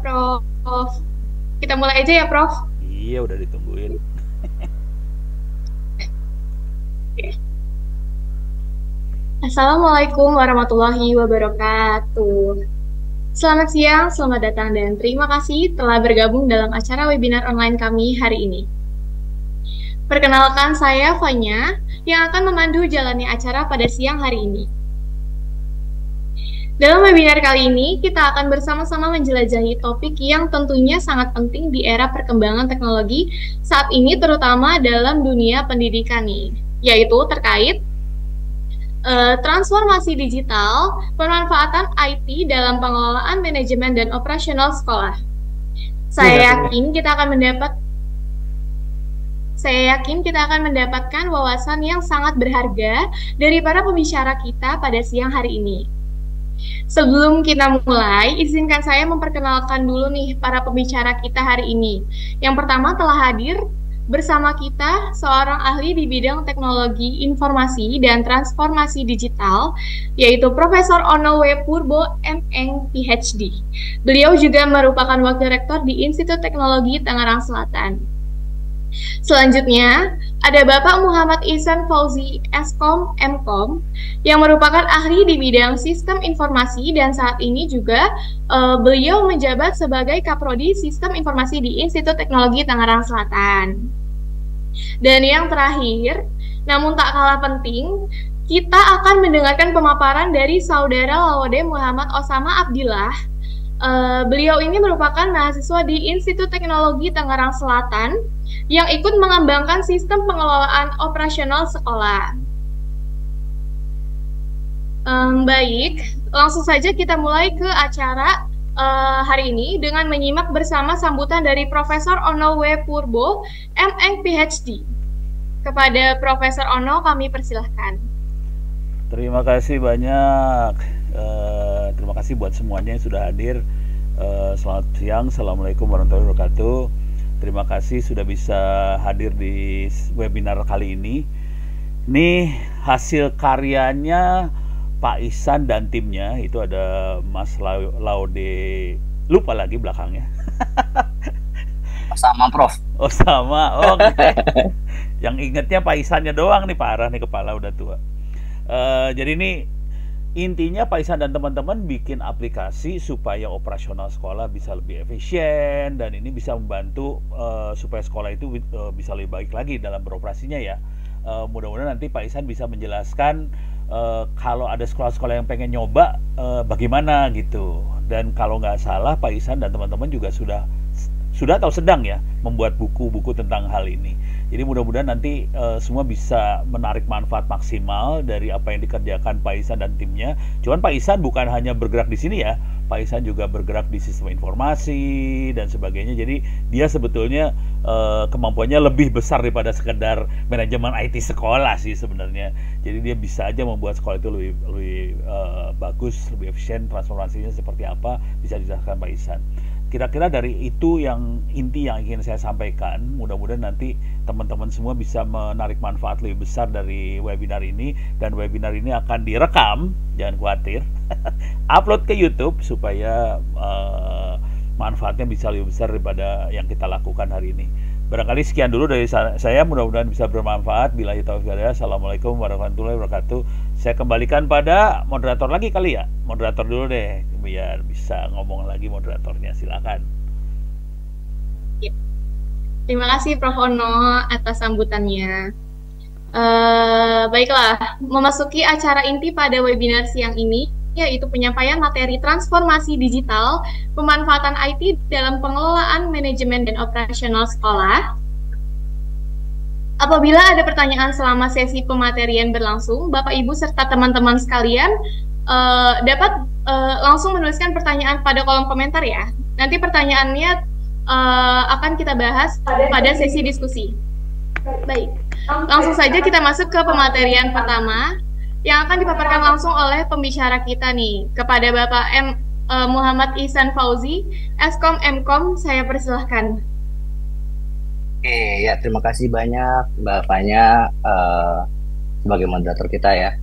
Prof. Kita mulai aja ya, Prof. Iya, udah ditungguin. Assalamualaikum warahmatullahi wabarakatuh. Selamat siang, selamat datang, dan terima kasih telah bergabung dalam acara webinar online kami hari ini. Perkenalkan, saya Fanya yang akan memandu jalannya acara pada siang hari ini. Dalam webinar kali ini, kita akan bersama-sama menjelajahi topik yang tentunya sangat penting di era perkembangan teknologi saat ini, terutama dalam dunia pendidikan nih, yaitu terkait transformasi digital, pemanfaatan IT dalam pengelolaan manajemen dan operasional sekolah. Saya yakin kita akan mendapatkan wawasan yang sangat berharga dari para pembicara kita pada siang hari ini. Sebelum kita mulai, izinkan saya memperkenalkan dulu nih para pembicara kita hari ini. Yang pertama telah hadir bersama kita seorang ahli di bidang teknologi informasi dan transformasi digital, yaitu Profesor Ono W. Purbo, M.Eng, PhD. Beliau juga merupakan Wakil Rektor di Institut Teknologi Tangerang Selatan. Selanjutnya, ada Bapak Muhammad Ihsan Fauzi, Eskom, Mkom, yang merupakan ahli di bidang sistem informasi dan saat ini juga beliau menjabat sebagai Kaprodi Sistem Informasi di Institut Teknologi Tangerang Selatan. Dan yang terakhir, namun tak kalah penting, kita akan mendengarkan pemaparan dari Saudara Lawode Muhammad Osama Abdillah. Beliau ini merupakan mahasiswa di Institut Teknologi Tangerang Selatan yang ikut mengembangkan sistem pengelolaan operasional sekolah. Baik, langsung saja kita mulai ke acara hari ini dengan menyimak bersama sambutan dari Profesor Ono W. Purbo, M.Eng, PhD. Kepada Profesor Ono, kami persilahkan. Terima kasih banyak. Terima kasih buat semuanya yang sudah hadir. Selamat siang, Assalamualaikum warahmatullahi wabarakatuh. Terima kasih sudah bisa hadir di webinar kali ini. Ini hasil karyanya Pak Ihsan dan timnya. Itu ada Mas Laude, lupa lagi belakangnya. Sama Prof. Oh sama, oh okay. Yang ingetnya Pak Ihsannya doang nih, parah nih, kepala udah tua. Jadi ini intinya Pak Ihsan dan teman-teman bikin aplikasi supaya operasional sekolah bisa lebih efisien, dan ini bisa membantu supaya sekolah itu bisa lebih baik lagi dalam beroperasinya ya. Mudah-mudahan nanti Pak Ihsan bisa menjelaskan kalau ada sekolah-sekolah yang pengen nyoba bagaimana gitu. Dan kalau nggak salah Pak Ihsan dan teman-teman juga sudah atau sedang ya membuat buku-buku tentang hal ini. Jadi mudah-mudahan nanti semua bisa menarik manfaat maksimal dari apa yang dikerjakan Pak Ihsan dan timnya. Cuman Pak Ihsan bukan hanya bergerak di sini ya, Pak Ihsan juga bergerak di sistem informasi dan sebagainya. Jadi dia sebetulnya kemampuannya lebih besar daripada sekedar manajemen IT sekolah sih sebenarnya. Jadi dia bisa aja membuat sekolah itu lebih bagus, lebih efisien, transformasinya seperti apa bisa dijelaskan Pak Ihsan. Kira-kira dari itu yang inti yang ingin saya sampaikan. Mudah-mudahan nanti teman-teman semua bisa menarik manfaat lebih besar dari webinar ini, dan webinar ini akan direkam, jangan khawatir, upload ke YouTube supaya manfaatnya bisa lebih besar daripada yang kita lakukan hari ini. Barangkali sekian dulu dari saya, mudah-mudahan bisa bermanfaat. Billahi taufiq wal hidayah. Assalamualaikum warahmatullahi wabarakatuh. Saya kembalikan pada moderator lagi kali ya. Moderator dulu deh, biar bisa ngomong lagi moderatornya. Silakan. Terima kasih Prof. Ono atas sambutannya. Baiklah, memasuki acara inti pada webinar siang ini, yaitu penyampaian materi transformasi digital, pemanfaatan IT dalam pengelolaan manajemen dan operasional sekolah. Apabila ada pertanyaan selama sesi pematerian berlangsung, Bapak Ibu serta teman-teman sekalian dapat langsung menuliskan pertanyaan pada kolom komentar ya. Nanti pertanyaannya akan kita bahas pada sesi diskusi. Baik, langsung saja kita masuk ke pematerian pertama yang akan dipaparkan langsung oleh pembicara kita nih. Kepada Bapak Muhammad Ihsan Fauzi, Eskom Mkom, saya persilahkan. Oke, ya terima kasih banyak Mbak Fanya sebagai moderator kita ya.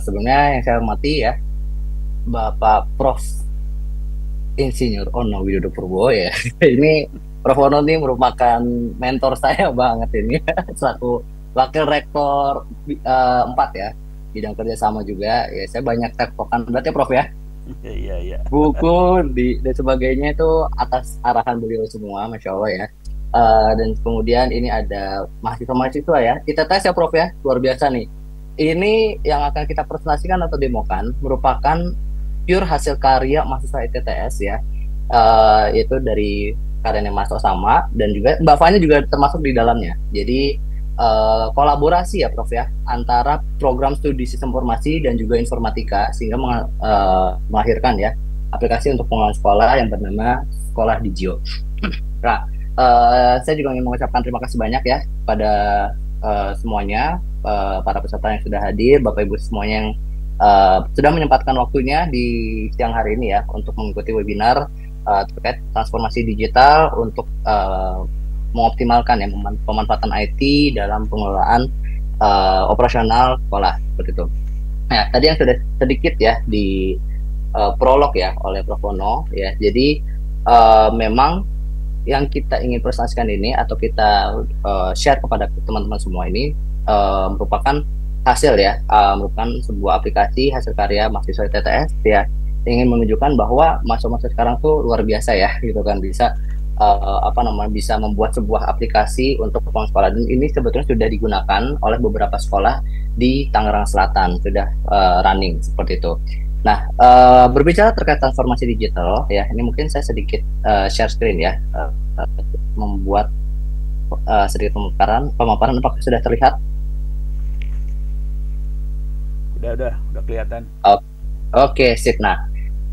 Sebelumnya yang saya hormati ya Bapak Prof. Insinyur Ono Widodo Purbo ya. Ini Prof Ono ini merupakan mentor saya banget ini. Selaku wakil rektor 4 ya, bidang kerjasama juga. Ya, saya banyak tektokan berarti Prof ya. Iya, iya. Buku dan sebagainya itu atas arahan beliau semua, Masya Allah ya. Dan kemudian ini ada mahasiswa-mahasiswa ya. Kita tes ya Prof ya, luar biasa nih. Ini yang akan kita presentasikan atau demokan merupakan pure hasil karya mahasiswa ITTS ya, yaitu dari karyanya Mas Osama dan juga Mbak Fanya juga termasuk di dalamnya. Jadi kolaborasi ya Prof ya antara program studi sistem informasi dan juga informatika sehingga melahirkan ya aplikasi untuk pengelolaan sekolah yang bernama Sekolah Digio. Nah, saya juga ingin mengucapkan terima kasih banyak ya pada semuanya, para peserta yang sudah hadir, Bapak Ibu semuanya yang sudah menyempatkan waktunya di siang hari ini ya untuk mengikuti webinar terkait transformasi digital untuk mengoptimalkan ya pemanfaatan IT dalam pengelolaan operasional sekolah seperti itu. Nah, tadi yang sudah sedikit ya di prolog ya oleh Prof Ono ya. Jadi memang yang kita ingin presentasikan ini atau kita share kepada teman-teman semua ini merupakan hasil ya, merupakan sebuah aplikasi hasil karya mahasiswa TTS ya, ingin menunjukkan bahwa mahasiswa sekarang tuh luar biasa ya gitu kan, bisa bisa membuat sebuah aplikasi untuk pengelolaan sekolah, dan ini sebetulnya sudah digunakan oleh beberapa sekolah di Tangerang Selatan, sudah running seperti itu. Nah, berbicara terkait transformasi digital ya, ini mungkin saya sedikit share screen ya, membuat sedikit pemaparan apakah sudah terlihat? Udah kelihatan. Oke, sip. Nah,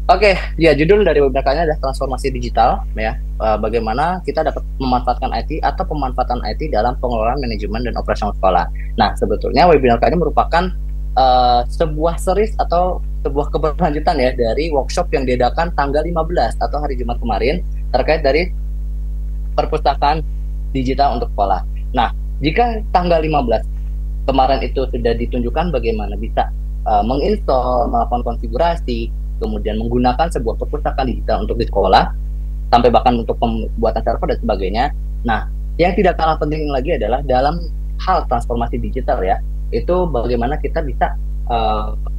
oke, ya judul dari webinarnya adalah transformasi digital ya. Bagaimana kita dapat memanfaatkan IT atau pemanfaatan IT dalam pengelolaan manajemen dan operasional sekolah. Nah, sebetulnya webinar kali ini merupakan sebuah series atau sebuah keberlanjutan ya dari workshop yang diadakan tanggal 15 atau hari Jumat kemarin terkait dari perpustakaan digital untuk sekolah. Nah, jika tanggal 15 kemarin itu sudah ditunjukkan bagaimana bisa menginstall, melakukan konfigurasi, kemudian menggunakan sebuah perpustakaan digital untuk di sekolah, sampai bahkan untuk pembuatan server dan sebagainya. Nah, yang tidak kalah penting lagi adalah dalam hal transformasi digital ya, itu bagaimana kita bisa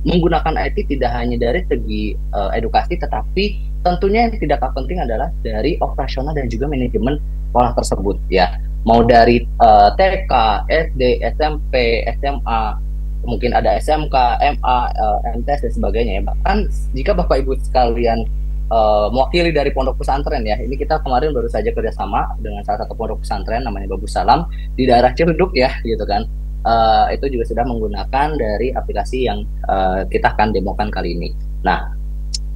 menggunakan IT tidak hanya dari segi edukasi, tetapi tentunya yang tidak kalah penting adalah dari operasional dan juga manajemen sekolah tersebut ya. Mau dari TK, SD, SMP, SMA, mungkin ada SMK, MA, MTS dan sebagainya ya. Bahkan jika Bapak Ibu sekalian mewakili dari pondok pesantren ya, ini kita kemarin baru saja kerjasama dengan salah satu pondok pesantren namanya Babu Salam di daerah Ciledug ya, gitu kan. Itu juga sudah menggunakan dari aplikasi yang kita akan demokan kali ini. Nah,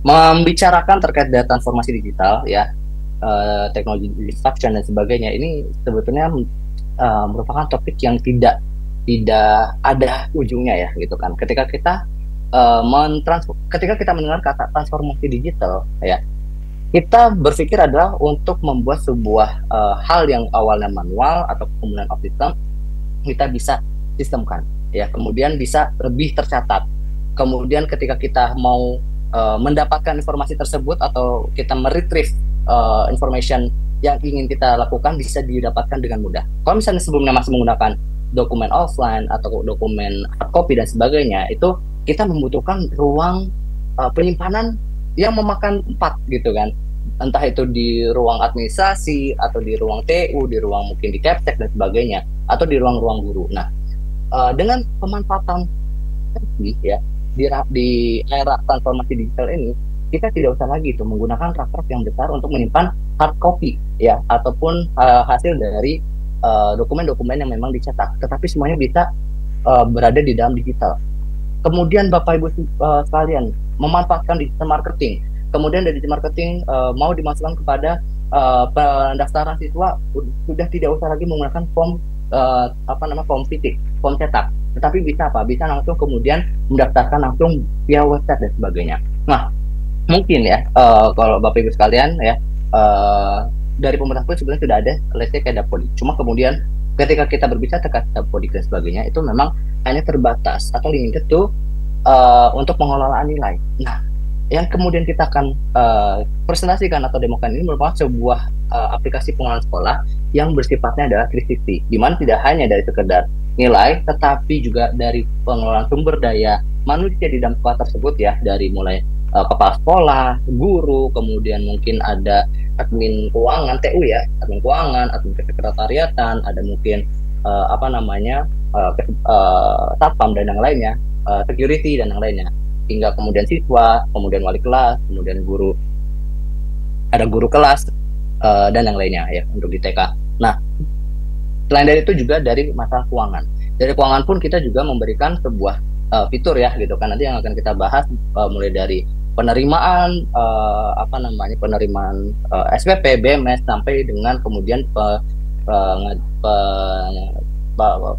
membicarakan terkait data transformasi digital ya, teknologi disruption dan sebagainya, ini sebetulnya merupakan topik yang tidak ada ujungnya ya gitu kan. Ketika kita mendengar kata transformasi digital ya, kita berpikir adalah untuk membuat sebuah hal yang awalnya manual atau kemudian off system, kita bisa sistemkan ya, kemudian bisa lebih tercatat. Kemudian ketika kita mau mendapatkan informasi tersebut atau kita meretrieve information yang ingin kita lakukan, bisa didapatkan dengan mudah. Kalau misalnya sebelumnya masih menggunakan dokumen offline atau dokumen hard copy dan sebagainya, itu kita membutuhkan ruang penyimpanan yang memakan tempat gitu kan, entah itu di ruang administrasi atau di ruang TU, di ruang mungkin di Captek dan sebagainya, atau di ruang-ruang guru. Nah, dengan pemanfaatan ya di era transformasi digital ini, kita tidak usah lagi itu menggunakan rak-rak yang besar untuk menyimpan hard copy ya, ataupun hasil dari dokumen-dokumen yang memang dicetak, tetapi semuanya bisa berada di dalam digital. Kemudian Bapak Ibu sekalian memanfaatkan digital marketing, kemudian dari digital marketing mau dimasukkan kepada pendaftaran siswa, sudah tidak usah lagi menggunakan form form fisik, form cetak, tetapi bisa langsung kemudian mendaftarkan langsung via website dan sebagainya. Nah, mungkin ya kalau Bapak Ibu sekalian ya, dari pemerintah pun sebenarnya sudah ada kayak Dapodi. Cuma kemudian ketika kita berbicara terkait Dapodi dan sebagainya, itu memang hanya terbatas atau limited to untuk pengelolaan nilai. Nah, yang kemudian kita akan presentasikan atau demokan ini merupakan sebuah aplikasi pengelolaan sekolah yang bersifatnya adalah 360, di mana tidak hanya dari sekedar nilai, tetapi juga dari pengelolaan sumber daya manusia di dalam sekolah tersebut ya, dari mulai kepala sekolah, guru, kemudian mungkin ada admin keuangan TU ya, admin keuangan, admin kesekretariatan, ada mungkin satpam dan yang lainnya, security dan yang lainnya, hingga kemudian siswa, kemudian wali kelas, kemudian guru, ada guru kelas dan yang lainnya ya untuk di TK. Nah, selain dari itu juga dari masalah keuangan. Dari keuangan pun kita juga memberikan sebuah fitur ya gitu kan, nanti yang akan kita bahas mulai dari penerimaan penerimaan SPP, BMS sampai dengan kemudian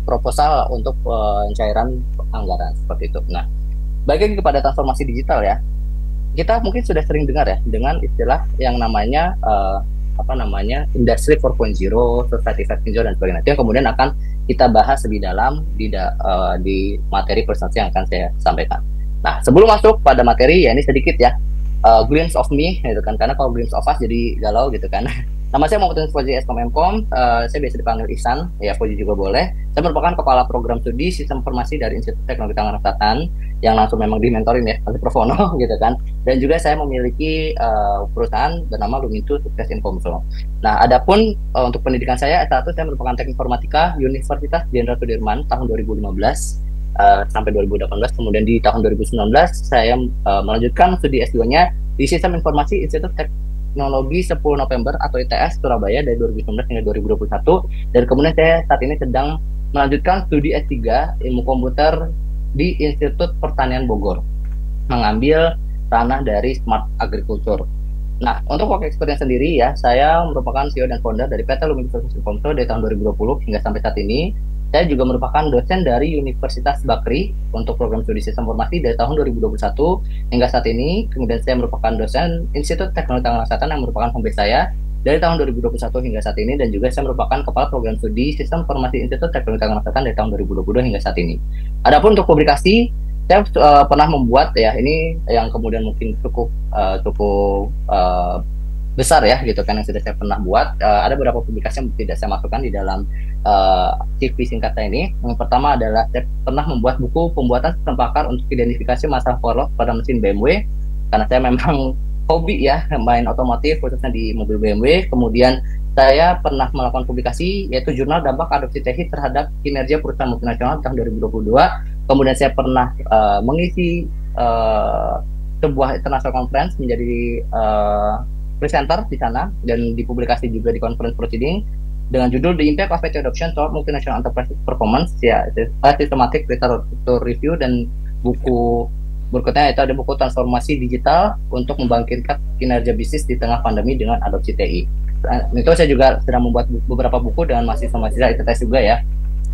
proposal untuk pencairan anggaran seperti itu. Nah, balik lagi kepada transformasi digital ya, kita mungkin sudah sering dengar ya dengan istilah yang namanya Industri 4.0, Society 5.0 dan sebagainya. Itu yang kemudian akan kita bahas lebih dalam di materi presentasi yang akan saya sampaikan. Nah, sebelum masuk pada materi ya, ini sedikit ya glimpse of me gitu kan, karena kalau glimpse of us jadi galau gitu kan. Nama saya Muhammad Fauzi, Eskom Mkom. Saya biasa dipanggil Ihsan, ya Fauzi juga boleh. Saya merupakan Kepala Program Studi Sistem Informasi dari Institut Teknologi Tangerang Selatan, yang langsung memang dimentorin ya, nanti pro bono gitu kan. Dan juga saya memiliki perusahaan bernama Lumintu Sukses Infomso. Nah, adapun untuk pendidikan saya S1, saya merupakan Teknik Informatika Universitas Jenderal Sudirman tahun 2015 sampai 2018. Kemudian di tahun 2019 saya melanjutkan studi S2-nya di Sistem Informasi Institut Teknologi 10 November atau ITS Surabaya dari 2019 hingga 2021. Dan kemudian saya saat ini sedang melanjutkan studi S3 Ilmu Komputer di Institut Pertanian Bogor, mengambil ranah dari Smart Agriculture. Nah, untuk work experience sendiri ya, saya merupakan CEO dan founder dari PT Lumintu Sukses Infomso dari tahun 2020 hingga sampai saat ini. Saya juga merupakan dosen dari Universitas Bakri untuk program studi sistem informasi dari tahun 2021 hingga saat ini. Kemudian saya merupakan dosen Institut Teknologi Tangerang Selatan yang merupakan home base saya dari tahun 2021 hingga saat ini, dan juga saya merupakan Kepala Program Studi Sistem Informasi Institut Teknologi Tangerang Selatan dari tahun 2022 hingga saat ini. Adapun untuk publikasi, saya pernah membuat ya, ini yang kemudian mungkin cukup besar ya gitu kan, yang sudah saya pernah buat. Ada beberapa publikasi yang tidak saya masukkan di dalam CV singkat saya ini. Yang pertama adalah saya pernah membuat buku pembuatan sistem pakar untuk identifikasi masalah polos pada mesin BMW, karena saya memang hobi ya main otomotif khususnya di mobil BMW. Kemudian saya pernah melakukan publikasi yaitu jurnal dampak adopsi TI terhadap kinerja perusahaan multinasional tahun 2022. Kemudian saya pernah mengisi sebuah international conference menjadi presenter di sana, dan dipublikasi juga di conference proceeding dengan judul The Impact of IT Adoption Toward Multinational Enterprise Performance ya, Systematic Literature Review. Dan buku berikutnya itu ada buku Transformasi Digital untuk Membangkitkan Kinerja Bisnis di Tengah Pandemi dengan Adopsi TI. Itu saya juga sedang membuat beberapa buku dengan mahasiswa-mahasiswa ITS juga ya.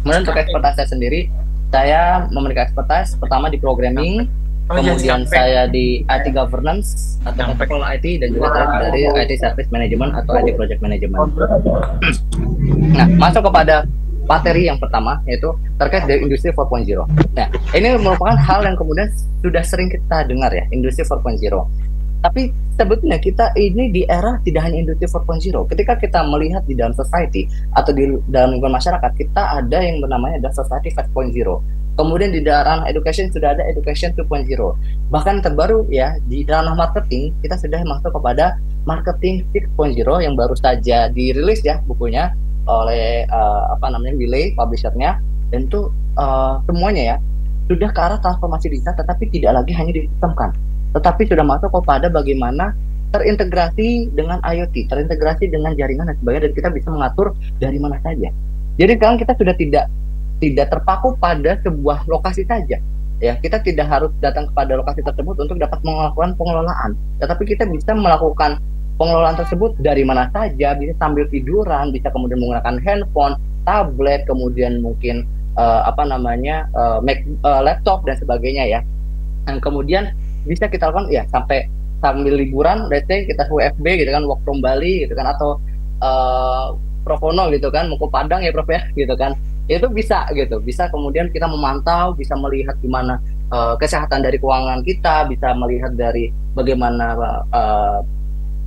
Kemudian untuk expertise saya sendiri, saya memiliki expertise pertama di programming, kemudian saya di IT governance atau control IT, dan juga saya dari IT service management atau IT project management. Nah, masuk kepada materi yang pertama, yaitu terkait dengan industri 4.0. Nah, ini merupakan hal yang kemudian sudah sering kita dengar ya, industri 4.0. Tapi sebetulnya kita ini di era tidak hanya industri 4.0. Ketika kita melihat di dalam society atau di dalam lingkungan masyarakat, kita ada yang bernamanya adalah society 5.0. Kemudian di dalam education sudah ada education 2.0. Bahkan terbaru ya, di dalam marketing kita sudah masuk kepada marketing 6.0 yang baru saja dirilis ya bukunya oleh Wiley publishernya. Dan itu semuanya ya sudah ke arah transformasi digital, tetapi tidak lagi hanya disistemkan, tetapi sudah masuk kepada bagaimana terintegrasi dengan IoT, terintegrasi dengan jaringan dan sebagainya, dan kita bisa mengatur dari mana saja. Jadi sekarang kita sudah tidak terpaku pada sebuah lokasi saja ya, kita tidak harus datang kepada lokasi tersebut untuk dapat melakukan pengelolaan, tetapi kita bisa melakukan pengelolaan tersebut dari mana saja, bisa sambil tiduran, bisa kemudian menggunakan handphone, tablet, kemudian mungkin laptop dan sebagainya ya, dan kemudian bisa kita lakukan ya sampai sambil liburan, let's say kita WFB gitu kan, work from Bali gitu kan, atau pro bono gitu kan, mau ke Padang ya Prof ya gitu kan, itu bisa gitu, bisa kemudian kita memantau, bisa melihat gimana kesehatan dari keuangan kita, bisa melihat dari bagaimana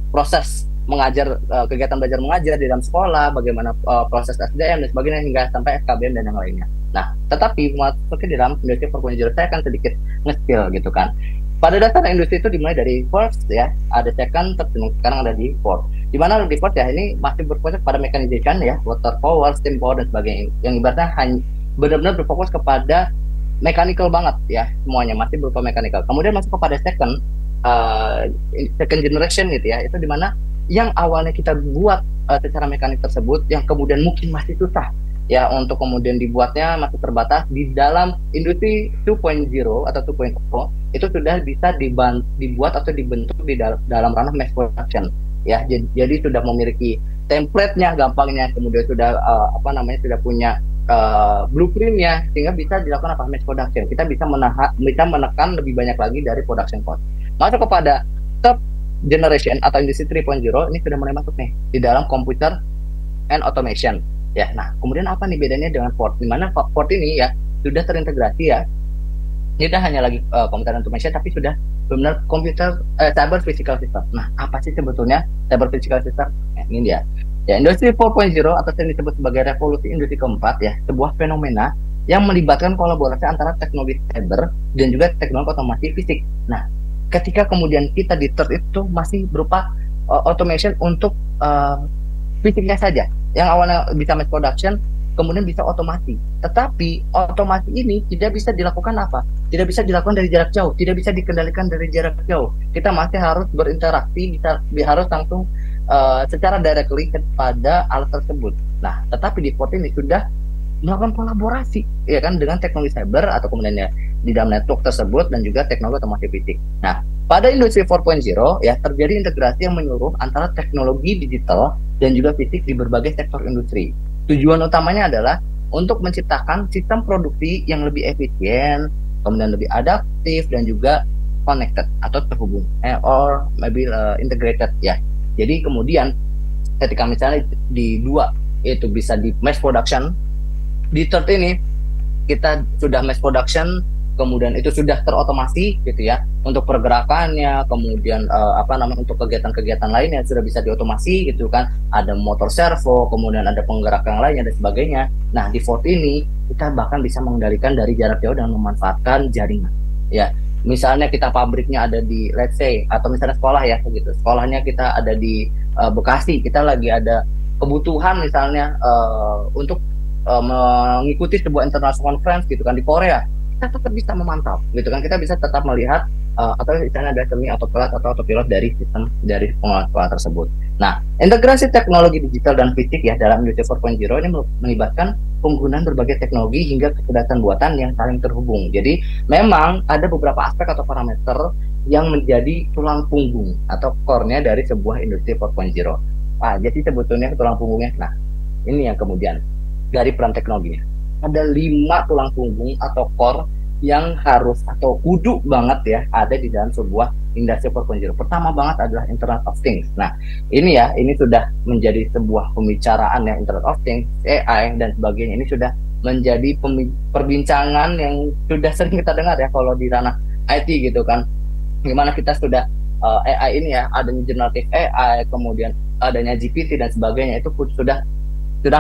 proses mengajar, kegiatan belajar mengajar di dalam sekolah, bagaimana proses SDM dan sebagainya hingga sampai FKBM dan yang lainnya. Nah, tetapi masuk di dalam industri 4.0 saya akan sedikit nge-skill gitu kan. Pada dasar industri itu dimulai dari first ya, ada second, third, sekarang ada di fourth. Di mana di fourth ya ini masih berfokus pada mechanization ya, water power, steam power dan sebagainya. Yang ibaratnya hanya benar-benar berfokus kepada mechanical banget ya, semuanya masih berupa mechanical. Kemudian masuk kepada second generation gitu ya, itu dimana yang awalnya kita buat secara mekanik tersebut yang kemudian mungkin masih susah ya untuk kemudian dibuatnya, masih terbatas di dalam industri 2.0 atau 2.0 itu sudah bisa dibuat atau dibentuk di dalam ranah mass production ya. Jadi sudah memiliki template-nya gampangnya, kemudian sudah sudah punya blueprint-nya sehingga bisa dilakukan mass production. Kita bisa menekan lebih banyak lagi dari production cost. Masuk kepada third generation atau industri 3.0 ini sudah mulai masuk nih di dalam computer and automation ya. Nah, kemudian apa nih bedanya dengan Ford? Di mana Ford ini ya sudah terintegrasi ya. Tidak hanya lagi computer and automation, tapi sudah benar komputer cyber physical system. Nah, apa sih sebetulnya cyber physical system? Ini dia. Ya, industri 4.0 atau yang disebut sebagai revolusi industri keempat ya, sebuah fenomena yang melibatkan kolaborasi antara teknologi cyber dan juga teknologi otomasi fisik. Nah, ketika kemudian kita di third itu masih berupa automation untuk fisiknya saja, yang awalnya bisa mass production, kemudian bisa otomasi. Tetapi otomasi ini tidak bisa dilakukan apa? Tidak bisa dilakukan dari jarak jauh, tidak bisa dikendalikan dari jarak jauh. Kita masih harus berinteraksi, harus langsung secara directly kepada alat tersebut. Nah, tetapi di Ford ini sudah melakukan kolaborasi ya kan dengan teknologi cyber atau kemudian ya di dalam network tersebut dan juga teknologi otomasi fisik. Nah, pada industri 4.0 ya terjadi integrasi yang menyeluruh antara teknologi digital dan juga fisik di berbagai sektor industri. Tujuan utamanya adalah untuk menciptakan sistem produksi yang lebih efisien, kemudian lebih adaptif dan juga connected atau terhubung or maybe integrated ya. Jadi kemudian ketika misalnya di dua itu bisa di mass production, di third ini kita sudah mass production, kemudian itu sudah terotomasi gitu ya untuk pergerakannya, kemudian untuk kegiatan-kegiatan lainnya sudah bisa diotomasi gitu kan, ada motor servo, kemudian ada penggerakan lainnya dan sebagainya. Nah, di Ford ini kita bahkan bisa mengendalikan dari jarak jauh dengan memanfaatkan jaringan ya. Misalnya kita pabriknya ada di let's say atau misalnya sekolah ya gitu, sekolahnya kita ada di Bekasi, kita lagi ada kebutuhan misalnya untuk mengikuti sebuah international conference gitu kan di Korea, kita tetap bisa memantau gitu kan, kita bisa tetap melihat atau misalnya ada semi autopilot atau autopilot dari sistem dari pengelola tersebut. Nah, integrasi teknologi digital dan fisik ya dalam industri 4.0 ini melibatkan penggunaan berbagai teknologi hingga kecerdasan buatan yang saling terhubung. Jadi memang ada beberapa aspek atau parameter yang menjadi tulang punggung atau core-nya dari sebuah industri 4.0. Jadi sebetulnya tulang punggungnya. Nah, ini yang kemudian dari peran teknologinya. Ada 5 tulang punggung atau core yang harus atau kudu banget ya ada di dalam sebuah industri 4.0. Pertama banget adalah Internet of Things. Nah, ini sudah menjadi sebuah pembicaraan ya, Internet of Things, AI dan sebagainya. Ini sudah menjadi perbincangan yang sudah sering kita dengar ya kalau di ranah IT gitu kan. Gimana kita sudah AI ini ya, adanya generative AI, kemudian adanya GPT dan sebagainya, itu sudah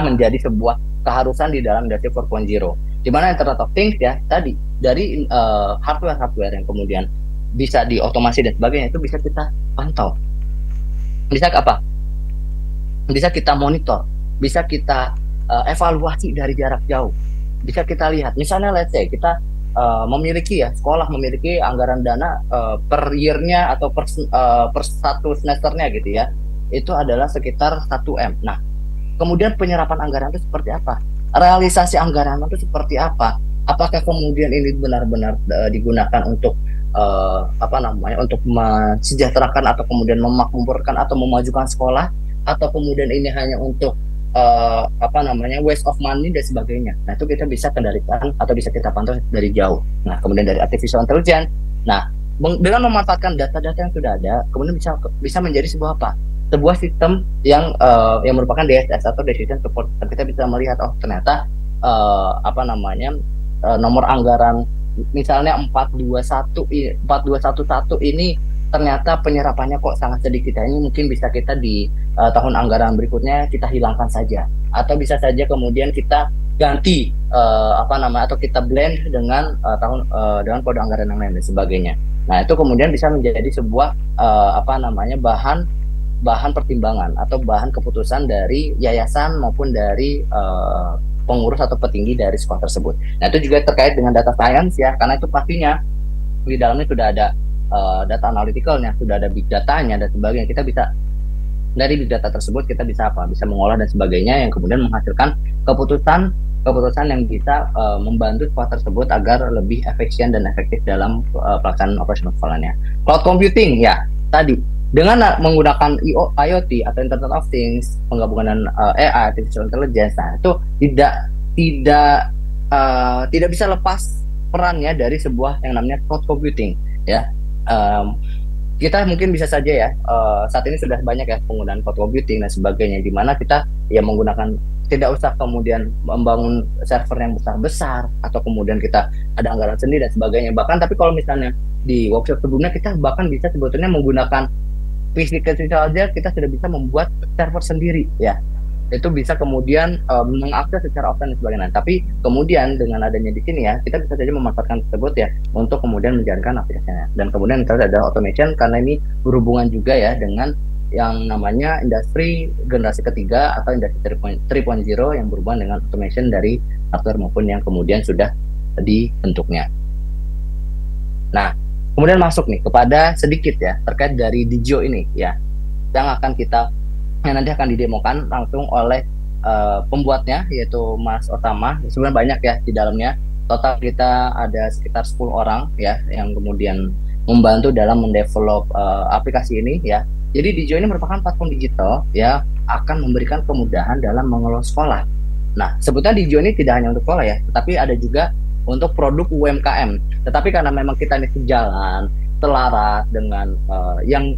menjadi sebuah keharusan di dalam industri 4.0. Di mana Internet of Things ya tadi dari hardware yang kemudian bisa diotomasi dan sebagainya itu bisa kita pantau. Bisa apa? Bisa kita monitor, bisa kita evaluasi dari jarak jauh. Bisa kita lihat. Misalnya let's say kita sekolah memiliki anggaran dana per year-nya atau per satu semesternya gitu ya. Itu adalah sekitar 1M. Nah, kemudian penyerapan anggaran itu seperti apa? Realisasi anggaran itu seperti apa? Apakah kemudian ini benar-benar digunakan untuk untuk mensejahterakan atau kemudian memakmurkan atau memajukan sekolah, atau kemudian ini hanya untuk waste of money dan sebagainya. Nah, itu kita bisa kendalikan atau bisa kita pantau dari jauh. Nah, kemudian dari artificial intelligence. Nah, dengan memanfaatkan data-data yang sudah ada, kemudian bisa menjadi sebuah sebuah sistem yang merupakan DSS atau decision support. Kita bisa melihat ternyata nomor anggaran misalnya 4211 ini ternyata penyerapannya kok sangat sedikit ya, ini mungkin bisa kita di tahun anggaran berikutnya kita hilangkan saja, atau bisa saja kemudian kita ganti atau kita blend dengan dengan kode anggaran yang lain dan sebagainya. Nah, itu kemudian bisa menjadi sebuah bahan pertimbangan atau bahan keputusan dari yayasan maupun dari pengurus atau petinggi dari sekolah tersebut. Nah, itu juga terkait dengan data science ya, karena itu pastinya di dalamnya sudah ada data analyticalnya, sudah ada big datanya dan sebagainya. Kita bisa dari big data tersebut kita bisa bisa mengolah dan sebagainya, yang kemudian menghasilkan keputusan yang bisa membantu sekolah tersebut agar lebih efisien dan efektif dalam pelaksanaan operasional sekolahnya. Cloud computing ya, tadi dengan menggunakan IoT atau Internet of Things, penggabungan AI, artificial intelligence, nah itu tidak bisa lepas perannya dari sebuah yang namanya cloud computing ya. Kita mungkin bisa saja ya, saat ini sudah banyak ya penggunaan cloud computing dan sebagainya, di mana kita ya menggunakan, tidak usah kemudian membangun server yang besar-besar atau kemudian kita ada anggaran sendiri dan sebagainya. Bahkan tapi kalau misalnya di workshop sebelumnya kita bahkan bisa sebetulnya menggunakan PC kecil saja, kita sudah bisa membuat server sendiri ya. Itu bisa kemudian mengakses secara offline dan sebagainya. Tapi kemudian dengan adanya di sini ya, kita bisa saja memanfaatkan tersebut ya untuk kemudian menjalankan aplikasinya. Dan kemudian kita ada automation, karena ini berhubungan juga ya dengan yang namanya industri generasi ketiga atau industri 3.0 yang berhubungan dengan automation dari hardware maupun yang kemudian sudah dibentuknya. Nah, kemudian masuk nih kepada sedikit ya terkait dari Digio ini ya, yang nanti akan didemokan langsung oleh pembuatnya, yaitu Mas Otama. Sebenarnya banyak ya di dalamnya, total kita ada sekitar 10 orang ya yang kemudian membantu dalam mendevelop aplikasi ini ya. Jadi Digio ini merupakan platform digital ya, akan memberikan kemudahan dalam mengelola sekolah. Nah, sebetulnya Digio ini tidak hanya untuk sekolah ya, tetapi ada juga untuk produk UMKM. Tetapi karena memang kita ini sejalan, selaras dengan yang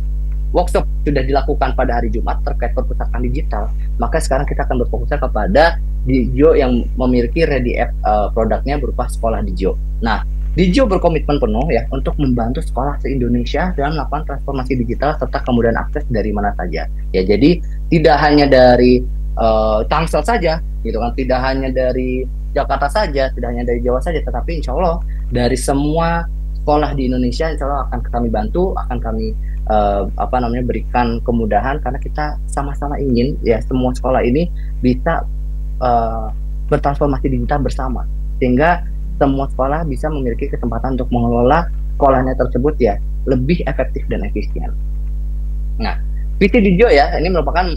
workshop sudah dilakukan pada hari Jumat terkait perpustakaan digital, maka sekarang kita akan berfokus kepada Digio yang memiliki ready app produknya berupa sekolah Digio. Nah, Digio berkomitmen penuh ya untuk membantu sekolah se-Indonesia dalam melakukan transformasi digital serta kemudahan akses dari mana saja. Ya, jadi tidak hanya dari Tangsel saja, gitu kan, tidak hanya dari Jakarta saja, tidak hanya dari Jawa saja, tetapi insya Allah dari semua sekolah di Indonesia insya Allah akan kami bantu, akan kami berikan kemudahan, karena kita sama-sama ingin ya semua sekolah ini bisa bertransformasi digital bersama, sehingga semua sekolah bisa memiliki kesempatan untuk mengelola sekolahnya tersebut ya lebih efektif dan efisien. Nah, visi Digio ya ini merupakan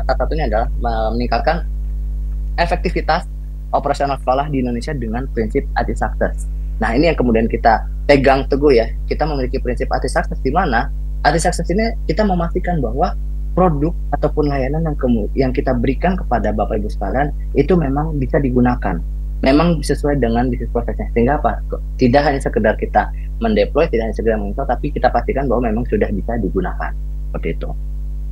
salah satunya adalah meningkatkan efektivitas operasional sekolah di Indonesia dengan prinsip ATI Success. Nah, ini yang kemudian kita pegang teguh ya. Kita memiliki prinsip ATI Success, di mana ATI Success ini kita memastikan bahwa produk ataupun layanan yang kita berikan kepada Bapak Ibu sekalian itu memang bisa digunakan, memang sesuai dengan bisnis prosesnya, sehingga apa? Tidak hanya sekedar kita mendeploy, tidak hanya sekedar menginstal, tapi kita pastikan bahwa memang sudah bisa digunakan seperti itu.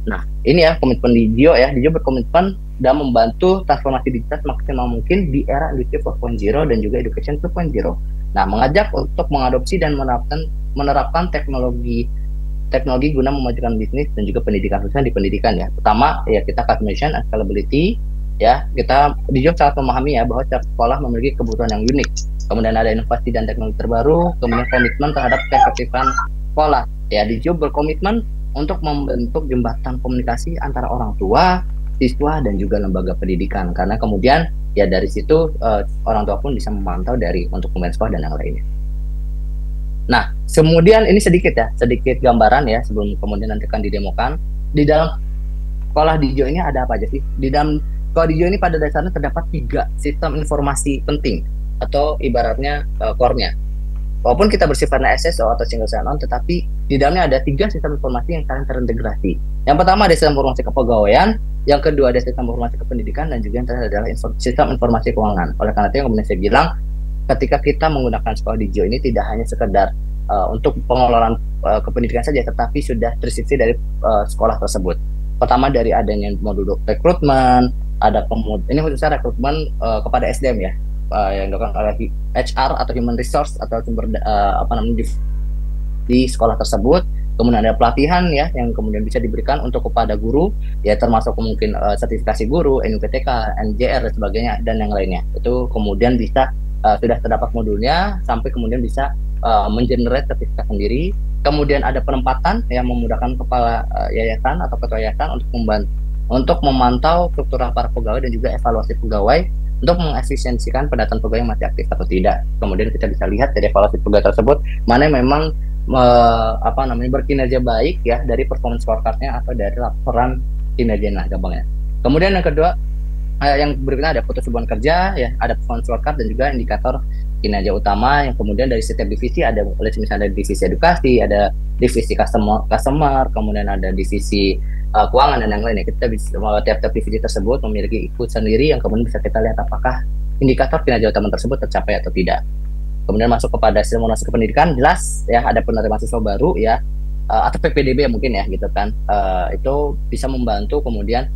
Nah, ini ya komitmen Digio ya. Digio berkomitmen dalam membantu transformasi digital semaksimal mungkin di era industri 4.0 dan juga education 2.0. Nah, mengajak untuk mengadopsi dan menerapkan teknologi guna memajukan bisnis dan juga pendidikan, khususnya di pendidikan ya. Pertama ya kita customization and scalability ya. Kita Digio sangat memahami ya bahwa setiap sekolah memiliki kebutuhan yang unik. Kemudian ada inovasi dan teknologi terbaru, kemudian komitmen terhadap keefektifan sekolah. Ya, Digio berkomitmen untuk membentuk jembatan komunikasi antara orang tua, siswa dan juga lembaga pendidikan, karena kemudian ya dari situ orang tua pun bisa memantau untuk pemain sekolah dan yang lainnya. Nah, kemudian ini sedikit gambaran ya sebelum kemudian nanti akan didemokan. Di dalam sekolah Digio ini ada apa aja sih? Di dalam sekolah Digio ini pada dasarnya terdapat 3 sistem informasi penting atau ibaratnya core-nya. Walaupun kita bersifatnya SSO atau single sign-on, tetapi di dalamnya ada 3 sistem informasi yang saling terintegrasi. Yang pertama ada sistem informasi kepegawaian, yang kedua ada sistem informasi kependidikan, dan juga yang terakhir adalah sistem informasi keuangan. Oleh karena itu yang kemudian saya bilang, ketika kita menggunakan sekolah Digio ini tidak hanya sekedar untuk pengelolaan kependidikan saja, tetapi sudah tersisi dari sekolah tersebut. Pertama dari adanya modul rekrutmen, ada ini khususnya rekrutmen kepada SDM ya. yang dilakukan oleh HR atau Human Resource atau sumber apa namanya di sekolah tersebut. Kemudian ada pelatihan ya yang kemudian bisa diberikan untuk kepada guru ya, termasuk mungkin sertifikasi guru, NUPTK, NJR dan sebagainya dan yang lainnya. Itu kemudian bisa sudah terdapat modulnya sampai kemudian bisa mengenerate sertifikat sendiri. Kemudian ada penempatan yang memudahkan kepala yayasan atau ketua yayasan untuk memantau struktural para pegawai dan juga evaluasi pegawai untuk mengefisiensikan pendataan pegawai yang masih aktif atau tidak. Kemudian kita bisa lihat dari evaluasi pegawai tersebut mana yang memang apa namanya berkinerja baik ya dari performance scorecard-nya atau dari laporan kinerja nah gampangnya. Kemudian yang kedua yang berikutnya ada putus hubungan kerja ya, ada performance scorecard dan juga indikator kinerja utama yang kemudian dari setiap divisi ada misalnya ada divisi edukasi, ada divisi customer, kemudian ada divisi keuangan dan yang lainnya. Kita bisa tiap-tiap divisi tersebut memiliki ikut sendiri yang kemudian bisa kita lihat apakah indikator kinerja utama tersebut tercapai atau tidak. Kemudian masuk kepada simulasi kependidikan, jelas ya ada penerimaan siswa baru ya atau PPDB mungkin ya gitu kan, itu bisa membantu kemudian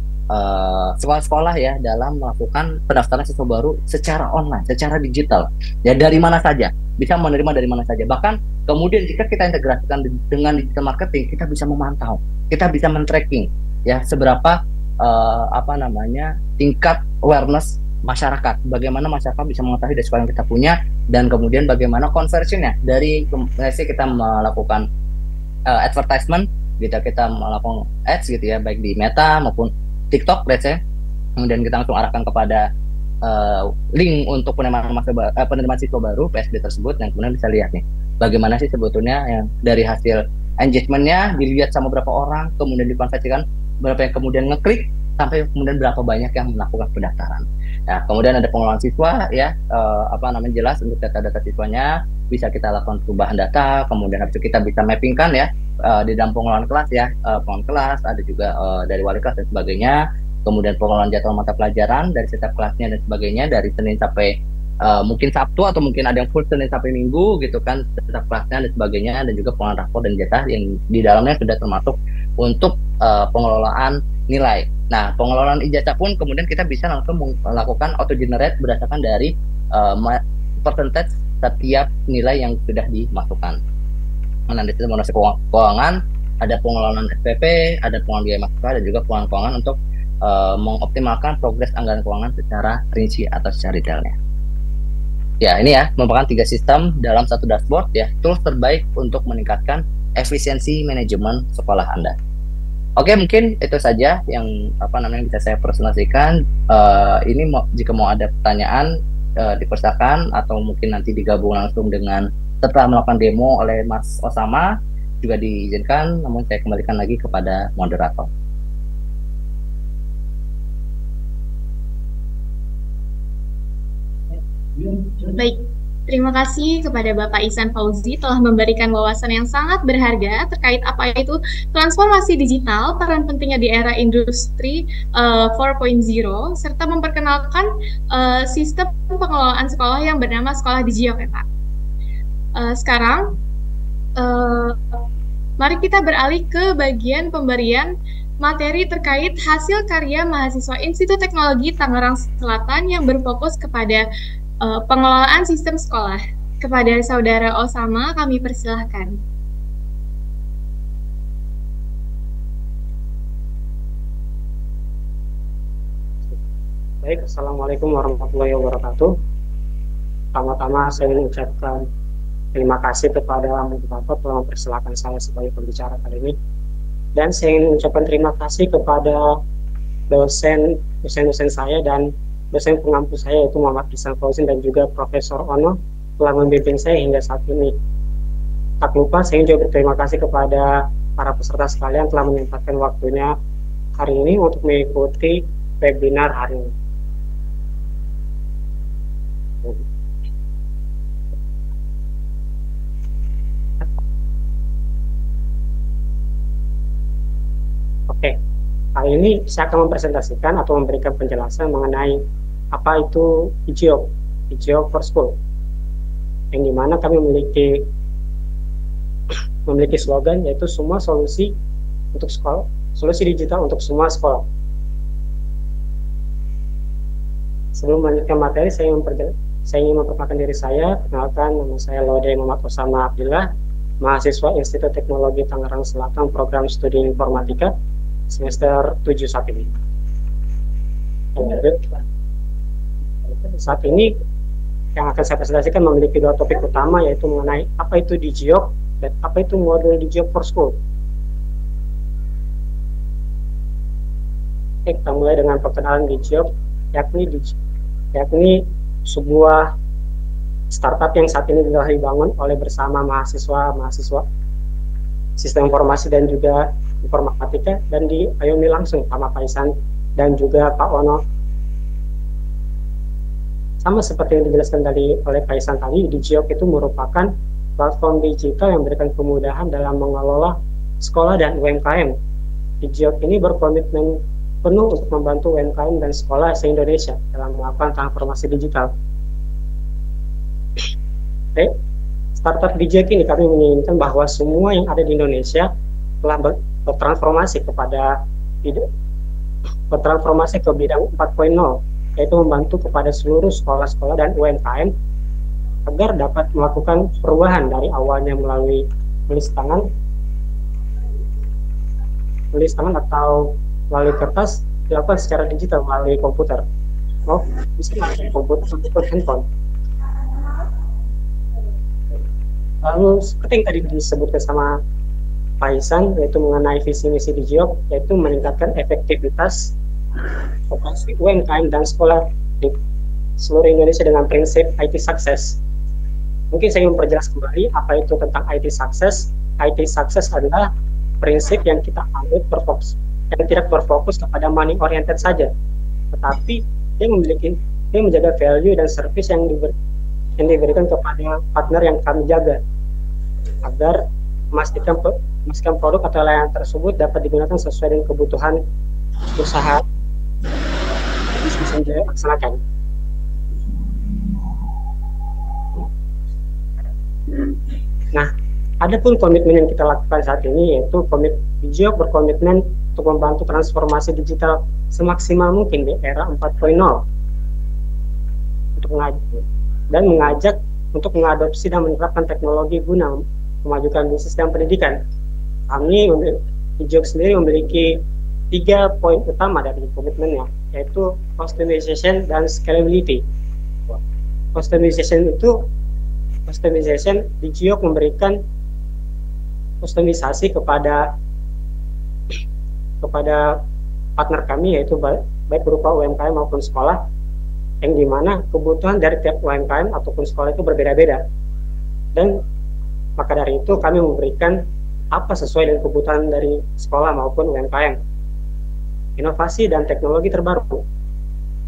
sekolah-sekolah ya dalam melakukan pendaftaran siswa baru secara online, secara digital ya, dari mana saja bisa menerima dari mana saja. Bahkan kemudian jika kita integrasikan dengan digital marketing, kita bisa memantau, kita bisa men-tracking ya seberapa apa namanya tingkat awareness masyarakat, bagaimana masyarakat bisa mengetahui dari sekolah yang kita punya, dan kemudian bagaimana conversionnya dari kita melakukan advertisement gitu, kita melakukan ads gitu ya, baik di Meta maupun TikTok let's say, kemudian kita langsung arahkan kepada link untuk penerimaan siswa baru PSB tersebut, dan kemudian bisa lihat nih bagaimana sih sebetulnya yang dari hasil engagementnya dilihat sama berapa orang, kemudian dikonversikan berapa yang kemudian ngeklik, sampai kemudian berapa banyak yang melakukan pendaftaran. Nah, kemudian ada pengelolaan siswa ya, apa namanya jelas untuk data-data siswanya bisa kita lakukan perubahan data, kemudian habis itu kita bisa mappingkan ya di dalam pengelolaan kelas ya, pengelolaan kelas, ada juga dari wali kelas dan sebagainya, kemudian pengelolaan jadwal mata pelajaran dari setiap kelasnya dan sebagainya, dari Senin sampai mungkin Sabtu atau mungkin ada yang full Senin sampai Minggu gitu kan, setiap kelasnya dan sebagainya, dan juga pengelolaan rapor dan jatah yang di dalamnya sudah termasuk untuk pengelolaan nilai. Nah, pengelolaan ijazah pun kemudian kita bisa langsung melakukan auto generate berdasarkan dari percentage setiap nilai yang sudah dimasukkan. Nah, di situ monasi keuangan, ada pengelolaan SPP, ada pengelolaan biaya mahasiswa, dan juga pengelolaan keuangan untuk mengoptimalkan progres anggaran keuangan secara rinci atau secara detailnya. Ya, ini ya merupakan 3 sistem dalam satu dashboard ya, tools terbaik untuk meningkatkan efisiensi manajemen sekolah Anda. Oke, mungkin itu saja yang bisa saya presentasikan. Ini jika mau ada pertanyaan dipersilakan, atau mungkin nanti digabung langsung dengan setelah melakukan demo oleh Mas Osama juga diizinkan, namun saya kembalikan lagi kepada moderator. Baik, terima kasih kepada Bapak Ihsan Fauzi telah memberikan wawasan yang sangat berharga terkait apa itu transformasi digital, peran pentingnya di era industri 4.0, serta memperkenalkan sistem pengelolaan sekolah yang bernama Sekolah Digio ya Pak. Sekarang, mari kita beralih ke bagian pemberian materi terkait hasil karya mahasiswa Institut Teknologi Tangerang Selatan yang berfokus kepada pengelolaan sistem sekolah. Kepada Saudara Osama, kami persilahkan. Baik, Assalamualaikum warahmatullahi wabarakatuh. Pertama-tama saya ingin ucapkan terima kasih kepada moderator telah mempersilahkan saya sebagai pembicara kali ini. Dan saya ingin mengucapkan terima kasih kepada dosen saya dan dosen pengampu saya, yaitu Muhammad Ihsan Fauzi dan juga Profesor Ono, telah membimbing saya hingga saat ini. Tak lupa saya juga berterima kasih kepada para peserta sekalian telah menyempatkan waktunya hari ini untuk mengikuti webinar hari ini. Oke, kali ini saya akan mempresentasikan atau memberikan penjelasan mengenai apa itu Digio for School, yang dimana kami memiliki slogan, yaitu semua solusi untuk sekolah, solusi digital untuk semua sekolah. Sebelum melanjutkan materi, saya Saya ingin memperkenalkan diri saya. Kenalkan, nama saya Laude Muhammad Osama Abdillah, mahasiswa Institut Teknologi Tangerang Selatan, program studi informatika, semester 7 saat ini. Saat ini, yang akan saya presentasikan memiliki dua topik utama, yaitu mengenai apa itu DigiOps dan apa itu modul DigiOps for School. Kita mulai dengan perkenalan DigiOps, yakni sebuah startup yang saat ini telah dibangun oleh bersama mahasiswa sistem informasi dan juga informatika, dan diayomi langsung sama Pak Isan dan juga Pak Wono. Sama seperti yang dijelaskan tadi oleh Pak Isan tadi, DigiOps itu merupakan platform digital yang memberikan kemudahan dalam mengelola sekolah dan UMKM. DigiOps ini berkomitmen penuh untuk membantu UMKM dan sekolah se-Indonesia dalam melakukan transformasi digital. Startup DigiOps ini kami menginginkan bahwa semua yang ada di Indonesia telah bertransformasi ke bidang 4.0, yaitu membantu kepada seluruh sekolah-sekolah dan UMKM agar dapat melakukan perubahan dari awalnya melalui tulis tangan atau melalui kertas, dilakukan secara digital melalui komputer. Bisa melalui komputer atau handphone. Lalu seperti yang tadi disebutkan sama Pak Isan, yaitu mengenai visi misi DigiOps, yaitu meningkatkan efektivitas operasi UMKM dan sekolah di seluruh Indonesia dengan prinsip IT Success. Mungkin saya memperjelas kembali apa itu tentang IT Success. IT Success adalah prinsip yang kita anggap yang tidak berfokus kepada money oriented saja, tetapi dia menjaga value dan service yang diberikan kepada partner yang kami jaga, agar memastikan produk atau layanan tersebut dapat digunakan sesuai dengan kebutuhan usaha bisnis yang dilaksanakan. Nah, adapun komitmen yang kita lakukan saat ini, yaitu DigiOps berkomitmen untuk membantu transformasi digital semaksimal mungkin di era 4.0 dan mengajak untuk mengadopsi dan menerapkan teknologi guna memajukan bisnis dan pendidikan. Kami DigiOps sendiri memiliki 3 poin utama dari komitmennya, yaitu customization dan scalability. Customization DigiOps memberikan kustomisasi kepada partner kami, yaitu baik berupa UMKM maupun sekolah, yang dimana kebutuhan dari tiap UMKM ataupun sekolah itu berbeda-beda, dan maka dari itu kami memberikan apa sesuai dengan kebutuhan dari sekolah maupun UMKM. Inovasi dan teknologi terbaru,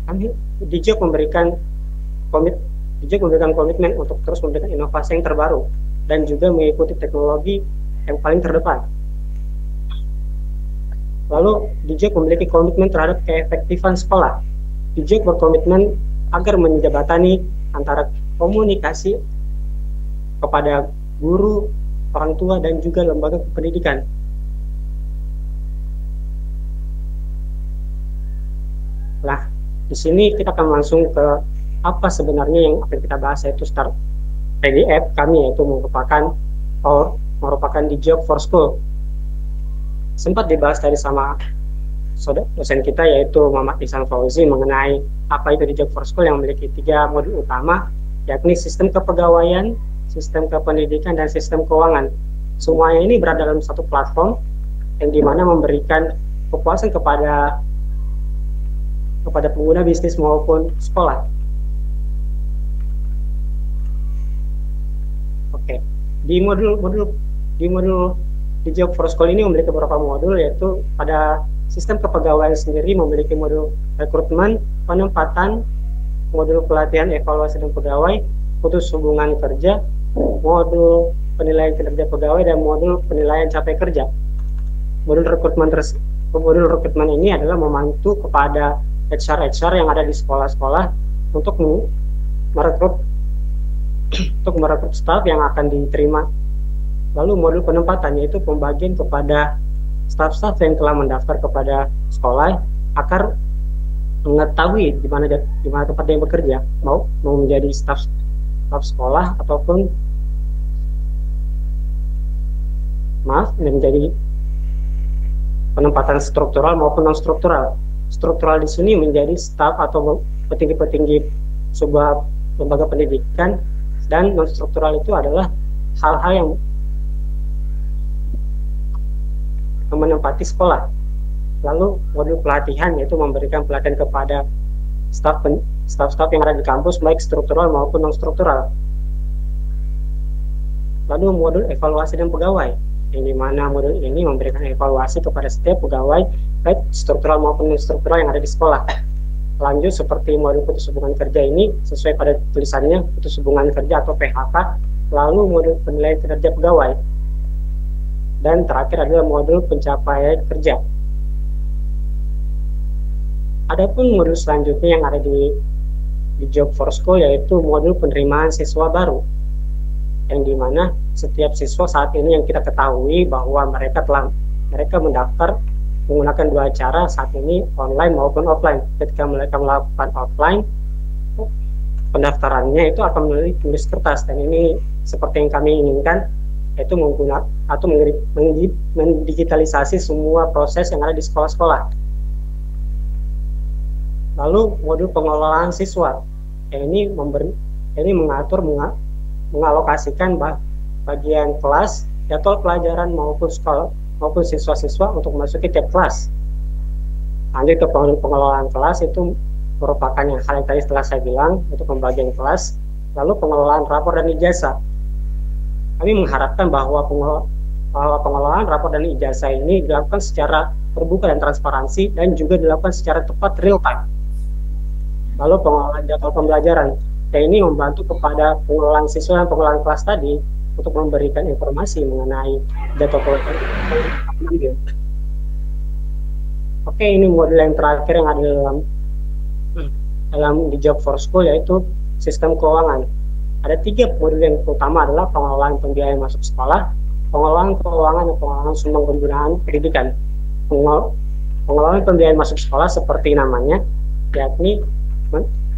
kami DigiOps memberikan komitmen untuk terus memberikan inovasi yang terbaru dan juga mengikuti teknologi yang paling terdepan. Lalu DigiOps memiliki komitmen terhadap keefektifan sekolah. DigiOps berkomitmen agar menjembatani antara komunikasi kepada guru, orang tua, dan juga lembaga pendidikan. Nah, di sini kita akan langsung ke apa sebenarnya yang akan kita bahas, yaitu start PDF kami, yaitu merupakan DigiOps for School. Sempat dibahas tadi sama dosen kita, yaitu Muhammad Ihsan Fauzi, mengenai apa itu DigiOps for School yang memiliki 3 modul utama, yakni sistem kepegawaian, sistem kependidikan, dan sistem keuangan. Semuanya ini berada dalam satu platform yang dimana memberikan kepuasan kepada pengguna bisnis maupun sekolah. Oke, di modul DigiOps for School ini memiliki beberapa modul, yaitu pada sistem kepegawaian sendiri memiliki modul rekrutmen, penempatan, modul pelatihan, evaluasi dan pegawai, putus hubungan kerja, modul penilaian kinerja pegawai, dan modul penilaian capaian kerja. Modul rekrutmen ini adalah membantu kepada HR yang ada di sekolah-sekolah untuk merekrut staf yang akan diterima. Lalu modul penempatan, yaitu pembagian kepada staf-staf yang telah mendaftar kepada sekolah mengetahui di mana tempat dia bekerja, mau menjadi staf sekolah ataupun menjadi penempatan struktural maupun non struktural. Struktural di sini menjadi staf atau petinggi-petinggi sebuah lembaga pendidikan, dan non struktural itu adalah hal-hal yang menempati sekolah. Lalu modul pelatihan yaitu memberikan pelatihan kepada staf yang ada di kampus, baik struktural maupun non struktural. Lalu modul evaluasi dan pegawai, yang dimana modul ini memberikan evaluasi kepada setiap pegawai baik struktural maupun non struktural yang ada di sekolah. Lanjut seperti modul putus hubungan kerja ini sesuai pada tulisannya putus hubungan kerja atau PHK. Lalu modul penilaian kinerja pegawai, dan terakhir adalah modul pencapaian kerja. Adapun modul selanjutnya yang ada di Job for School yaitu modul penerimaan siswa baru, yang dimana setiap siswa saat ini yang kita ketahui bahwa mereka mendaftar menggunakan dua cara saat ini, online maupun offline. Ketika mereka melakukan offline, pendaftarannya itu akan melalui tulis kertas, dan ini seperti yang kami inginkan, yaitu menggunakan atau mendigitalisasi semua proses yang ada di sekolah-sekolah. Lalu modul pengelolaan siswa, ini mengatur mengalokasikan bagian kelas, jadwal pelajaran maupun siswa-siswa untuk memasuki tiap kelas. Lanjut ke pengelolaan kelas, itu merupakan hal yang tadi setelah saya bilang untuk pembagian kelas. Lalu pengelolaan rapor dan ijazah, kami mengharapkan bahwa pengelolaan rapor dan ijazah ini dilakukan secara terbuka dan transparansi, dan juga dilakukan secara tepat real time. Lalu pengelolaan jadwal pembelajaran, ini membantu kepada pengelolaan siswa dan pengelolaan kelas tadi untuk memberikan informasi mengenai jadwal pelajaran. Oke, ini modul yang terakhir yang ada dalam di Job for School yaitu sistem keuangan. Ada 3 modul yang utama adalah pengelolaan pembiayaan masuk sekolah, pengelolaan keuangan, dan pengelolaan sumbang penggunaan pendidikan. Pengelolaan pembiayaan masuk sekolah seperti namanya, yakni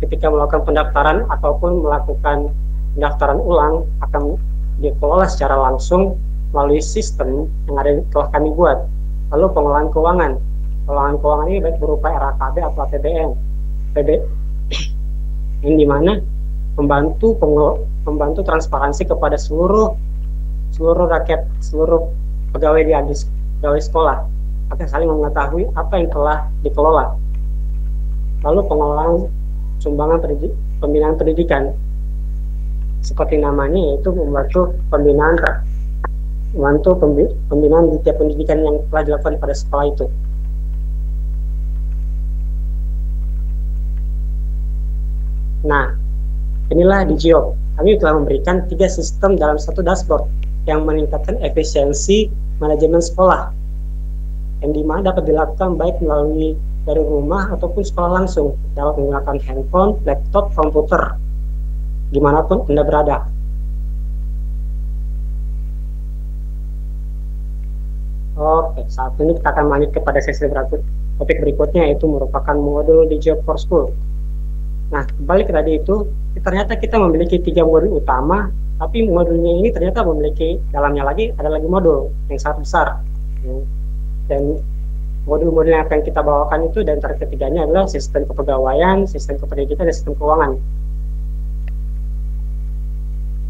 ketika melakukan pendaftaran ataupun melakukan pendaftaran ulang akan dikelola secara langsung melalui sistem yang ada telah kami buat. Lalu pengelolaan keuangan ini baik berupa RAKB atau APBN, yang dimana membantu transparansi kepada seluruh rakyat, seluruh pegawai pegawai sekolah akan saling mengetahui apa yang telah dikelola. Lalu pengelolaan sumbangan pembinaan pendidikan, seperti namanya, yaitu membantu pembinaan di tiap pendidikan yang telah dilakukan pada sekolah itu. Nah, inilah di Job. Kami telah memberikan 3 sistem dalam satu dashboard yang meningkatkan efisiensi manajemen sekolah, yang dimana dapat dilakukan baik melalui dari rumah ataupun sekolah langsung, dapat menggunakan handphone, laptop, komputer, dimanapun Anda berada. Oke, saat ini kita akan lanjut kepada sesi topik berikutnya, yaitu merupakan modul di Job for School. Nah, kembali ke tadi itu, ternyata kita memiliki 3 modul utama, tapi modulnya ini ternyata memiliki dalamnya ada lagi modul yang sangat besar. Dan modul-modul yang akan kita bawakan itu, dan ketiganya adalah sistem kepegawaian, sistem kependidikan, dan sistem keuangan.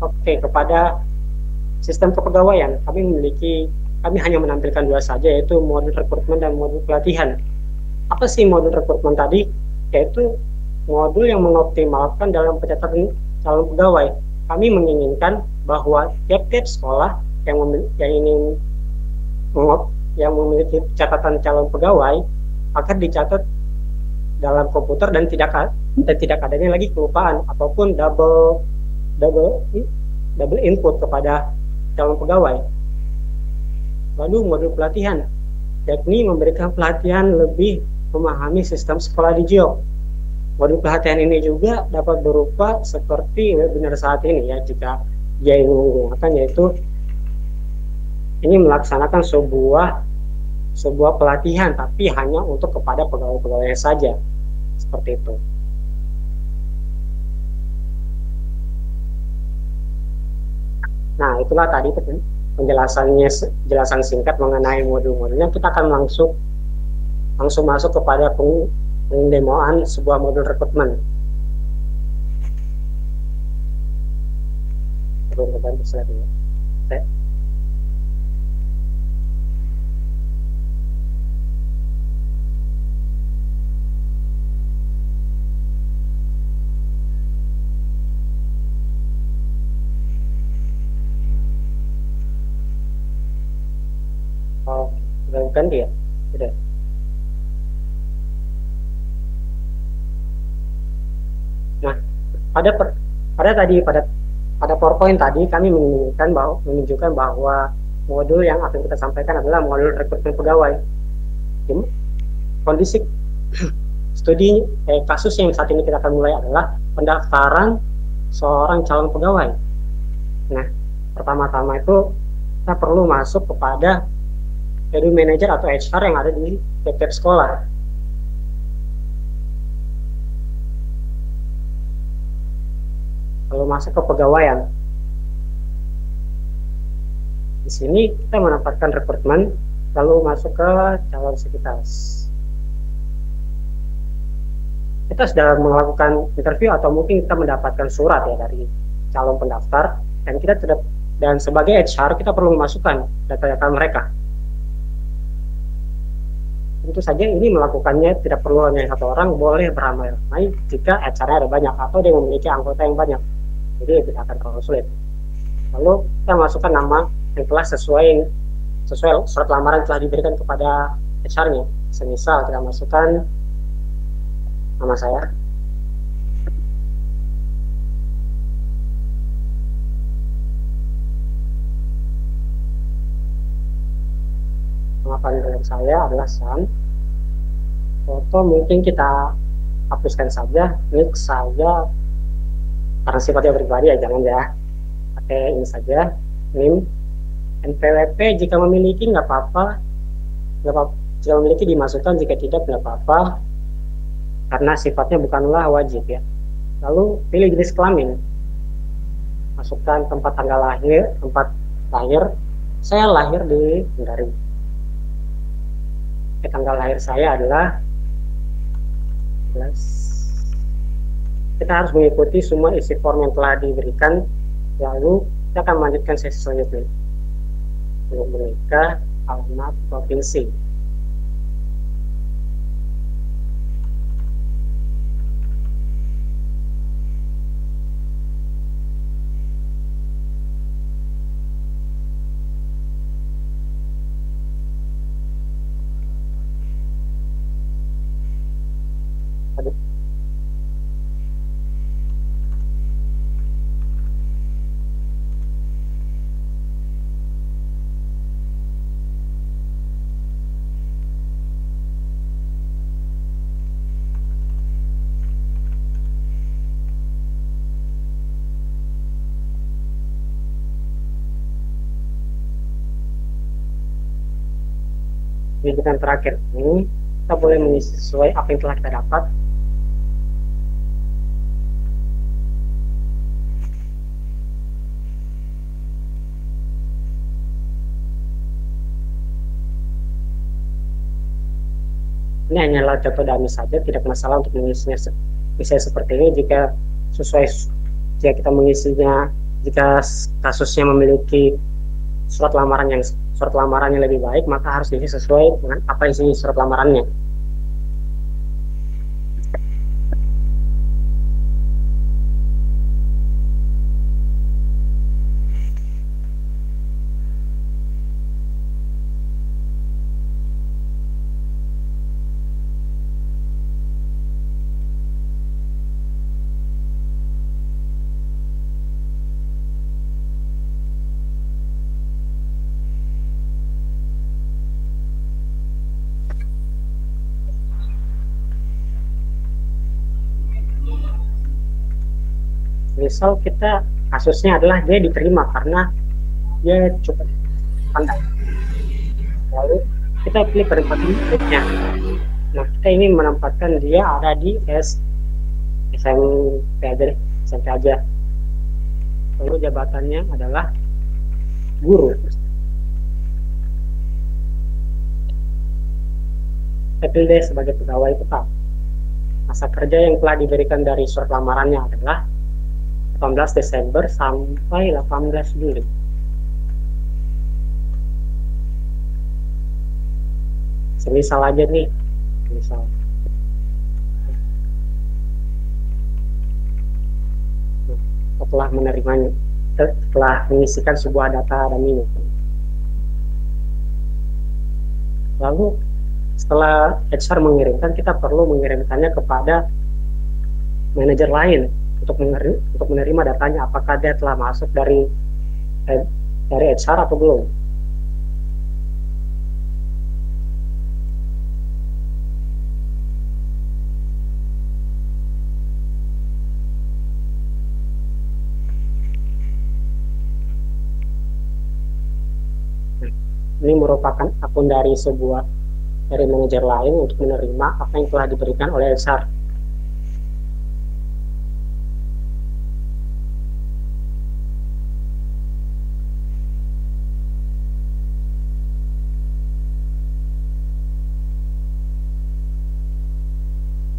Oke, kepada sistem kepegawaian, kami hanya menampilkan 2 saja, yaitu modul rekrutmen dan modul pelatihan. Apa sih modul rekrutmen tadi? Yaitu modul yang mengoptimalkan dalam pencatatan calon pegawai. Kami menginginkan bahwa tiap-tiap sekolah yang memiliki catatan calon pegawai akan dicatat dalam komputer, dan tidak adanya lagi kelupaan ataupun double input kepada calon pegawai. Lalu modul pelatihan, yakni memberikan pelatihan lebih memahami sistem sekolah di Job. Modul pelatihan ini juga dapat berupa seperti webinar saat ini ya, jika dia ingin menggunakan, yaitu ini melaksanakan sebuah pelatihan, tapi hanya untuk kepada pegawai-pegawai saja. seperti itu. Nah, itulah tadi penjelasan singkat mengenai modul-modulnya. Kita akan langsung masuk kepada pendemoan sebuah modul rekrutmen. Belum bantu slide ya. Oh, udah ganti ya? Udah. Nah, pada PowerPoint tadi kami menunjukkan bahwa modul yang akan kita sampaikan adalah modul rekrutmen pegawai. Kondisi kasus yang saat ini kita akan mulai adalah pendaftaran seorang calon pegawai. Nah, pertama-tama itu kita perlu masuk kepada edu manager atau HR yang ada di tiap sekolah. Lalu masuk ke pegawaian. Di sini kita menempatkan rekrutmen, lalu masuk ke calon sivitas. Kita sudah melakukan interview atau mungkin kita mendapatkan surat ya dari calon pendaftar, dan sebagai HR kita perlu memasukkan data-data mereka. Tentu saja ini melakukannya tidak perlu hanya satu orang, boleh beramai-ramai jika HR-nya ada banyak atau dia memiliki anggota yang banyak. Jadi tidak akan terlalu sulit. Lalu kita masukkan nama yang telah sesuai surat lamaran telah diberikan kepada HR-nya. Semisal kita masukkan nama saya. Nama panggilan saya adalah Sam. Foto mungkin kita hapuskan saja. Nick saya karena sifatnya pribadi ya, jangan ya. Pakai ini saja. NIM, NPWP jika memiliki nggak apa-apa. Jika memiliki dimasukkan, jika tidak nggak apa-apa. Karena sifatnya bukanlah wajib ya. Lalu pilih jenis kelamin. Masukkan tempat lahir. Saya lahir di Kendari. Tanggal lahir saya adalah 11. Kita harus mengikuti semua isi form yang telah diberikan, lalu kita akan melanjutkan sesi selanjutnya. Untuk menikah, alamat, provinsi. Pendidikan terakhir ini kita boleh mengisi sesuai apa yang telah kita dapat. Ini hanyalah contoh dummy saja, tidak masalah untuk mengisinya misalnya seperti ini. Jika kita mengisinya, jika kasusnya memiliki surat lamarannya lebih baik, maka harus diisi sesuai dengan apa isi surat lamarannya. Misal kasusnya adalah dia diterima karena dia cukup pandai. Lalu kita pilih penempatan berikutnya. Nah, kita ingin menempatkan dia ada di SMP aja deh, SMP aja. Lalu jabatannya adalah guru. Kita pilih sebagai pegawai tetap. Masa kerja yang telah diberikan dari surat lamarannya adalah 18 Desember sampai 18 Juli. Semisal aja nih, misal. Setelah menerimanya, setelah mengisikan sebuah data dan ini. Lalu setelah HR mengirimkan, kita perlu mengirimkannya kepada manajer lain untuk menerima datanya, apakah dia telah masuk dari HR atau belum. Ini merupakan akun dari manajer lain untuk menerima apa yang telah diberikan oleh HR.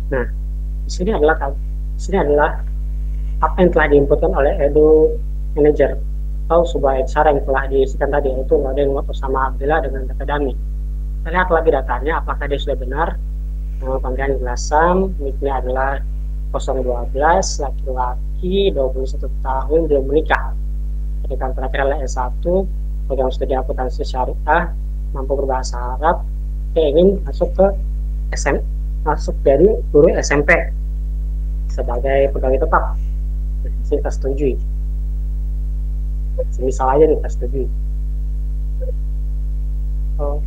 Nah, di sini adalah apa yang telah diinputkan oleh Edu Manager atau sebuah HR yang telah diisikan tadi, yaitu Raden Osama Abdillah dengan data dummy. Kita lihat lagi datanya, apakah dia sudah benar. Nama panggilan Lasam, nicknya adalah 012, laki-laki, 21 tahun, belum menikah. Pendidikan terakhir adalah S1, program studi akuntansi syariah, mampu berbahasa Arab, ingin masuk jadi guru SMP sebagai pegawai tetap. Kita setujui. Misal aja nih, kita setujui. Oh.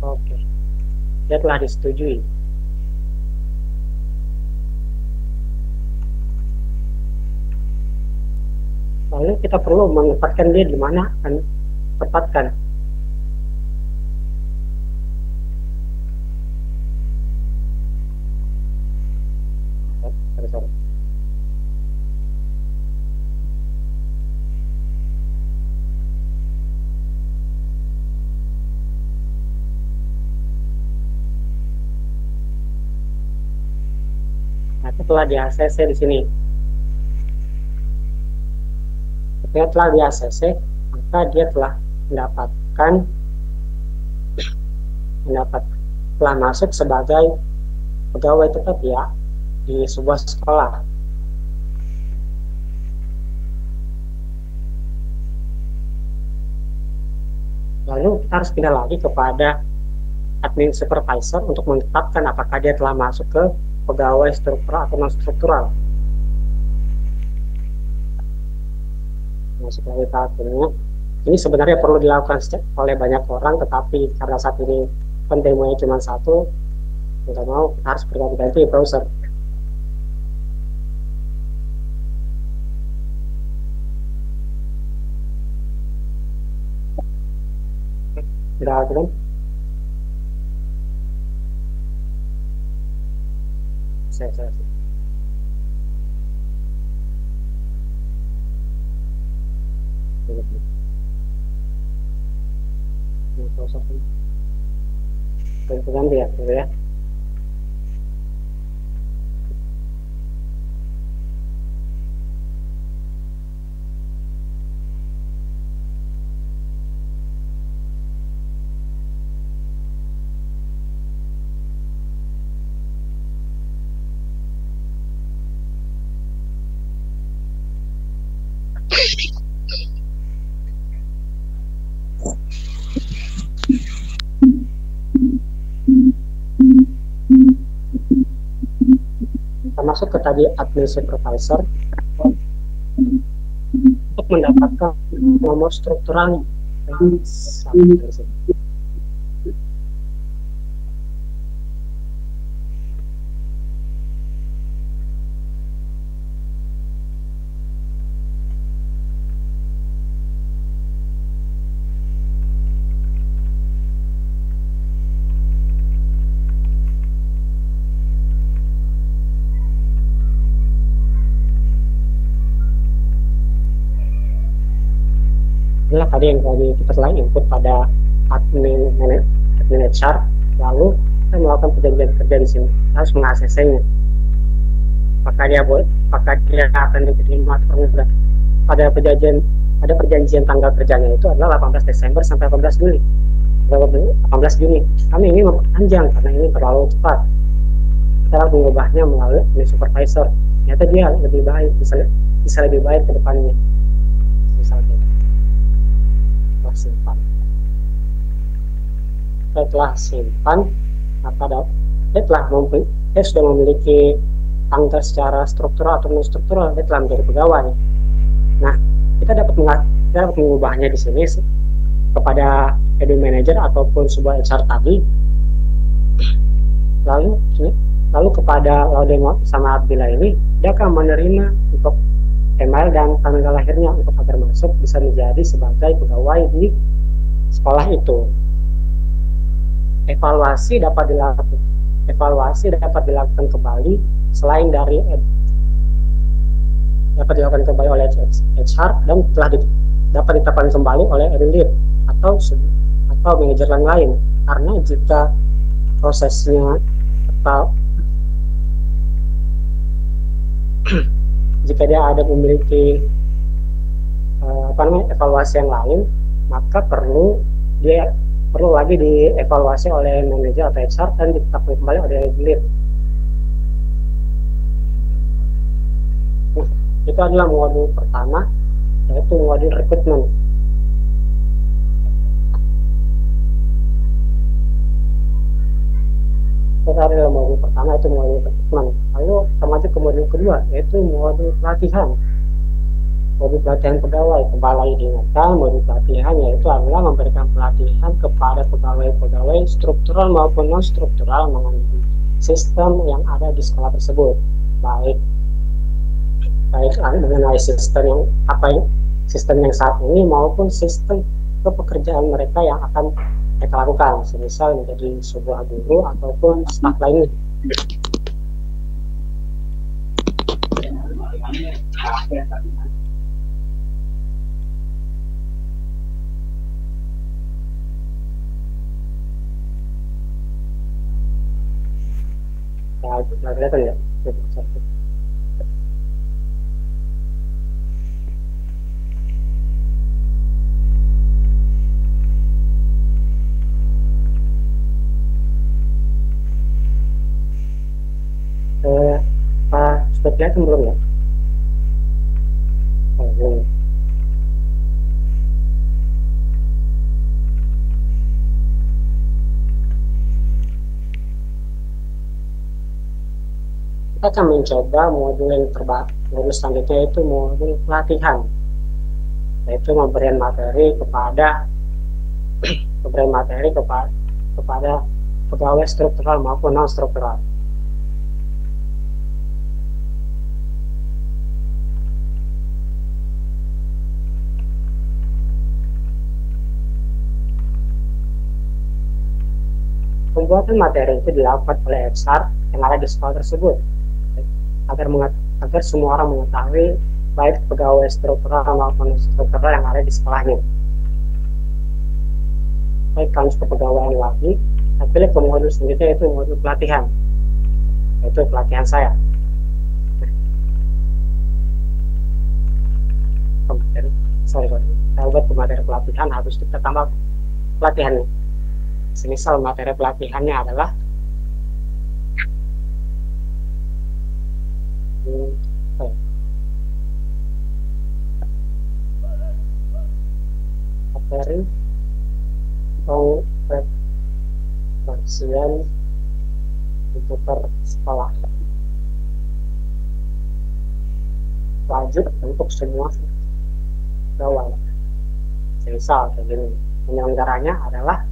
Oke, dia telah disetujui. Lalu kita perlu menempatkan dia di mana akan tempatkan. Sorry. Nah, setelah di ACC di sini. Ketika telah di ACC, maka dia telah telah masuk sebagai pegawai tetap ya di sebuah sekolah. Lalu kita harus pindah lagi kepada admin supervisor untuk menetapkan apakah dia telah masuk ke pegawai struktural atau non struktural. Masuk lagi tahap ini sebenarnya perlu dilakukan oleh banyak orang, tetapi karena saat ini kan demonya cuma satu, nggak mau kita harus berganti-ganti browser. Udah kan? Saya. Ganti ya, gitu ya. Kita masuk ke tadi admin supervisor untuk mendapatkan nomor struktural adalah tadi yang tadi kita telah input pada admin HR, lalu kita melakukan perjanjian kerja di sini, harus mengakses-nya. Apakah dia akan diterima atau enggak. Pada perjanjian tanggal kerjanya itu adalah 18 Desember sampai 18 Juni. 18 Juni. Kami ingin memperpanjang karena ini terlalu cepat. Kita mengubahnya melalui supervisor. Ternyata dia lebih baik, bisa lebih baik ke depannya. Misalnya, simpan. Setelah simpan, maka dia sudah memiliki tanggal secara struktural atau non struktural, dia telah menjadi pegawai. Nah, kita dapat mengubahnya di sini kepada admin manager ataupun sebuah HR tadi. Lalu kepada Laudemont sama Abdillah ini, dia akan menerima untuk email dan tanggal lahirnya untuk agar masuk bisa menjadi sebagai pegawai di sekolah itu. Evaluasi dapat dilakukan kembali selain dari dapat dilakukan kembali oleh HR dan telah dapat ditetapkan kembali oleh admin lead atau manajer yang lain, karena jika prosesnya atau jika dia ada memiliki evaluasi yang lain, maka perlu lagi dievaluasi oleh manajer atau HR dan ditetapkan kembali oleh lead. Itu adalah modul pertama, yaitu modul rekrutmen. Itu adalah modul pertama, itu modul rekrutmen. Lalu kita masuk ke modul kedua, yaitu modul pelatihan. Modul pelatihan pegawai, kembali diingatkan, modul pelatihan yaitu adalah memberikan pelatihan kepada pegawai-pegawai struktural maupun non struktural mengenai sistem yang ada di sekolah tersebut, baik mengenai sistem yang saat ini maupun sistem pekerjaan mereka yang akan mereka lakukan, semisal menjadi sebuah guru ataupun staf lainnya. Nah, kelihatan ya? Sudah kelihatan belum ya? Belum. Kita akan mencoba modul yang modul selanjutnya, yaitu modul pelatihan, yaitu memberikan materi kepada pegawai struktural maupun non struktural. Pembuatan materi itu dilakukan oleh HR yang ada di sekolah tersebut agar semua orang mengetahui, baik pegawai struktural maupun struktural yang ada di sekolahnya. Baik, kalau kepegawaian lagi, saya pilih ke modul selanjutnya, yaitu modul pelatihan, yaitu pelatihan saya. Saya buat ke materi pelatihan, harus kita tambah pelatihannya. Semisal materi pelatihannya adalah materi pengoperasian komputer sekolah, wajib untuk semua pegawai. Semisal kayak gini, penyelenggaranya adalah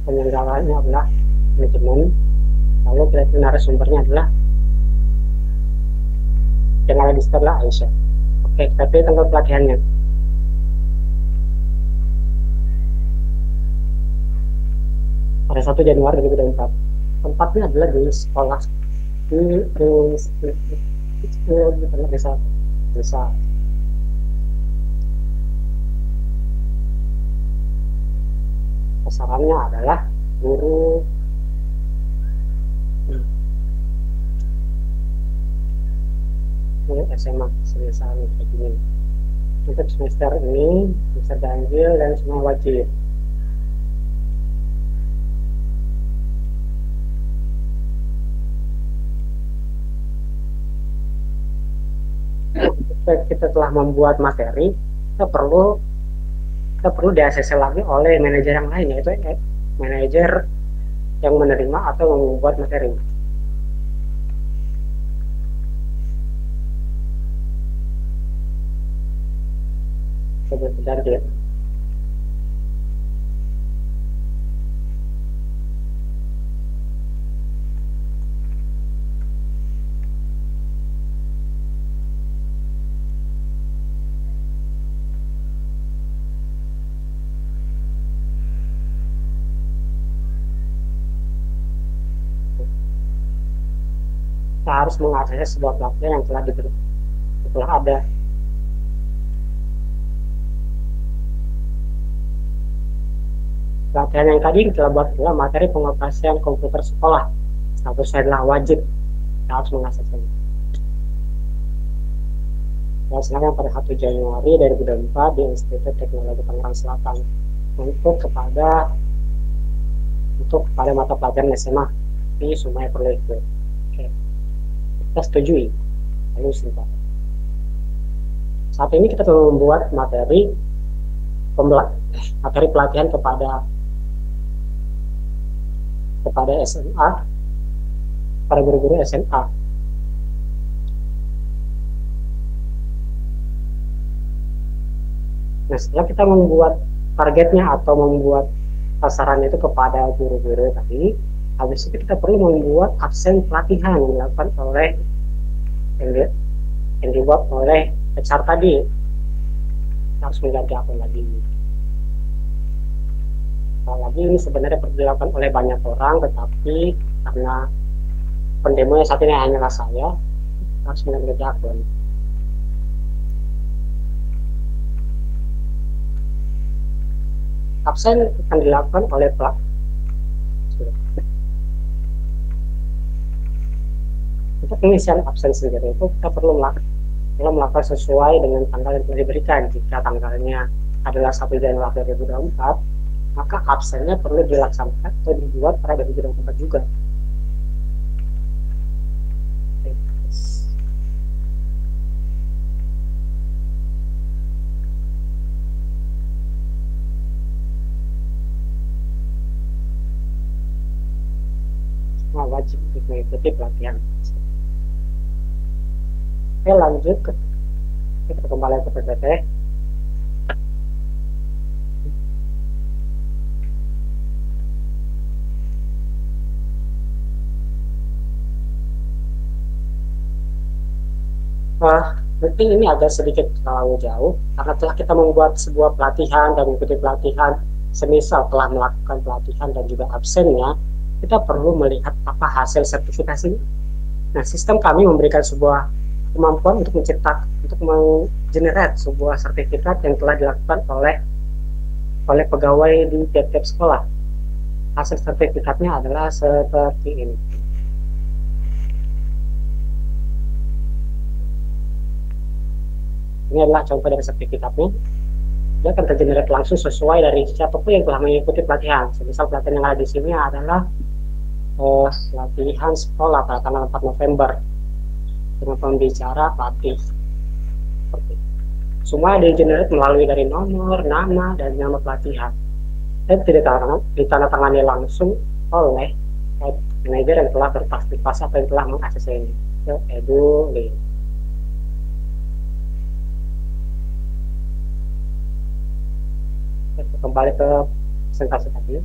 penyelenggaranya adalah manajemen, lalu narasumbernya adalah yang ada di setelah Aisyah. Oke, kita pilih tanggal pelatihannya. pada 1 Januari 2024. Tempatnya adalah di sekolah di desa. Sasarannya adalah guru SMA misalnya kayak gini. Untuk semester ini bisa ganjil dan semua wajib. Kita telah membuat materi, kita perlu di ACC lagi oleh manajer yang lain, yaitu manajer yang menerima atau membuat materi. Dan dia harus mengakses sebuah pelatihan yang telah ada. Pelatihan yang tadi kita buat adalah materi pengoperasian komputer sekolah. Statusnya adalah wajib, kita harus mengaksesnya. Dilaksanakan pada 1 Januari 2024 di Institut Teknologi Tangerang Selatan untuk kepada mata pelajaran SMA di Sumai Perlu. Oke. Kita setujui. Lalu simpan. Saat ini kita telah membuat materi pelatihan kepada SMA, para guru-guru SMA. Nah, setelah kita membuat targetnya atau membuat sasaran itu kepada guru-guru tadi, habis itu kita perlu membuat absen pelatihan yang dilakukan oleh yang dibuat oleh HR tadi. Kita harus mengganti akun lagi. Lagi ini sebenarnya perlu dilakukan oleh banyak orang, tetapi karena pendemonya saat ini hanyalah saya, harus mengganti akun. Absen akan dilakukan oleh untuk pengisian absen sendiri itu kita perlu melakukan sesuai dengan tanggal yang telah diberikan. Jika tanggalnya adalah 1 Januari 2024, maka absennya perlu dilaksanakan atau dibuat pada 2024 juga. Semua wajib mengikuti pelatihan. Oke, lanjut kita kembali ke PPT. Mungkin ini agak sedikit terlalu jauh karena telah kita membuat sebuah pelatihan dan mengikuti pelatihan, semisal telah melakukan pelatihan dan juga absennya, kita perlu melihat apa hasil sertifikasi. Nah, sistem kami memberikan sebuah kemampuan untuk menggenerate sebuah sertifikat yang telah dilakukan oleh pegawai di tiap-tiap sekolah. Hasil sertifikatnya adalah seperti ini. Ini adalah contoh dari sertifikatnya. Dia akan tergenerate langsung sesuai dari siapapun yang telah mengikuti pelatihan. Misal pelatihan yang ada di sini adalah pelatihan sekolah pada tanggal 4 November dengan pembicara pelatih. Semua di-generate melalui dari nomor, nama, dan nama pelatihan. Dan tidak ditandatangani langsung oleh manajer yang telah berpartisipasi atau yang telah mengakses ini. Edu, kembali ke presentasi tadi.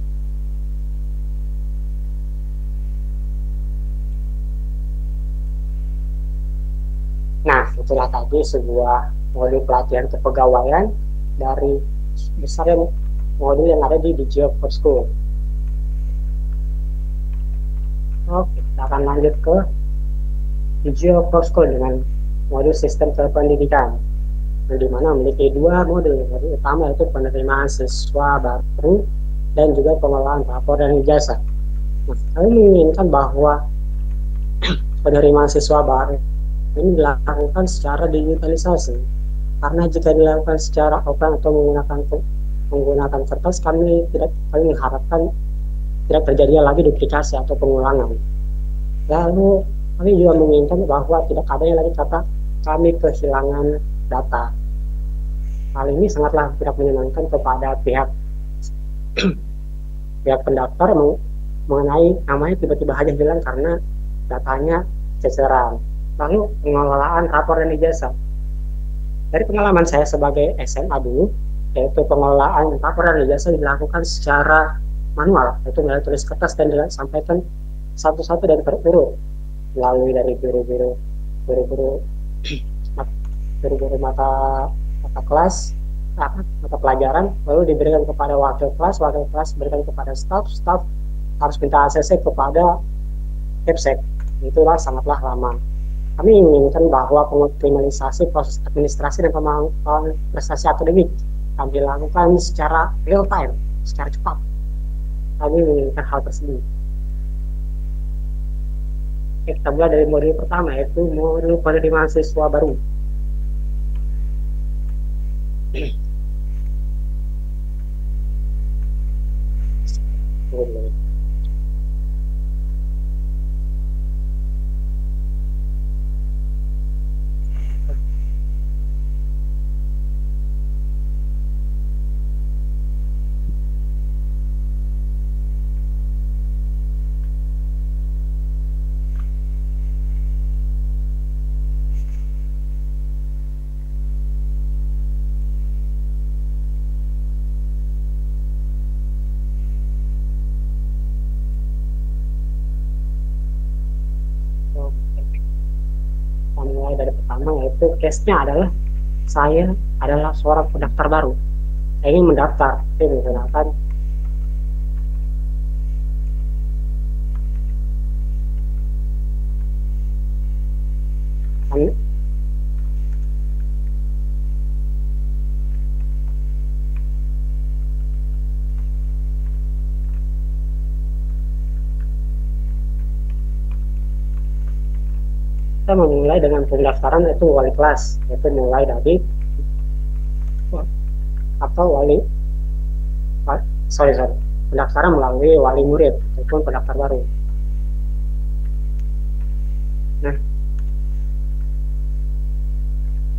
Nah, itulah tadi sebuah modul pelatihan kepegawaian dari besarnya modul yang ada di Digio for School. Oke, kita akan lanjut ke Digio Pro School dengan modul sistem kependidikan, yang dimana memiliki dua modul. Yang utama yaitu penerimaan siswa baru dan juga pengelolaan rapor dan ijazah. Nah, kami menginginkan bahwa penerimaan siswa baru ini dilakukan secara digitalisasi, karena jika dilakukan secara offline atau menggunakan kertas, kami mengharapkan tidak terjadinya lagi duplikasi atau pengulangan. Lalu kami juga menginginkan bahwa tidak adanya lagi kata kami kehilangan data. Hal ini sangatlah tidak menyenangkan kepada pihak pendaftar mengenai namanya tiba-tiba aja hilang karena datanya ceceran. Lalu pengelolaan rapor dan ijazah. Dari pengalaman saya sebagai SMA dulu, yaitu pengelolaan rapor dan ijazah dilakukan secara manual, yaitu melalui tulis kertas dan disampaikan satu-satu dan terurut melalui dari guru-guru mata kelas, mata pelajaran, lalu diberikan kepada wakil kelas berikan kepada staf harus minta ACC kepada Kepsek. Itulah sangatlah lama. Kami inginkan bahwa pengoptimalisasi proses administrasi dan pemantauan prestasi akademik kami lakukan secara real time, secara cepat. Kami menginginkan hal tersebut. Kita mulai dari modul pertama, yaitu modul penerimaan siswa baru. Mulai dari pertama, yaitu case-nya adalah saya adalah seorang pendaftar baru, saya ingin mendaftar, tapi menggunakan kita memulai dengan pendaftaran yaitu wali kelas, yaitu mulai dari pendaftaran melalui wali murid ataupun pendaftar baru. Nah,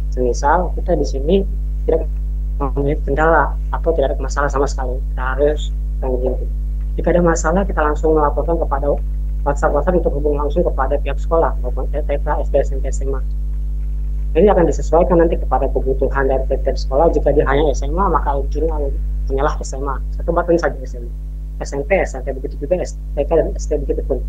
semisal kita di sini tidak memiliki kendala atau tidak ada masalah sama sekali, kita harus jika ada masalah kita langsung melaporkan kepada WhatsApp untuk hubung langsung kepada pihak sekolah maupun TK, SD, SMP, SMA. Ini akan disesuaikan nanti kepada kebutuhan dari tiap sekolah. Jika dia hanya SMA, maka ujungnya hanyalah SMA. Satu button saja SMA. SMP, SMP begitu juga, TK dan SD begitu pun.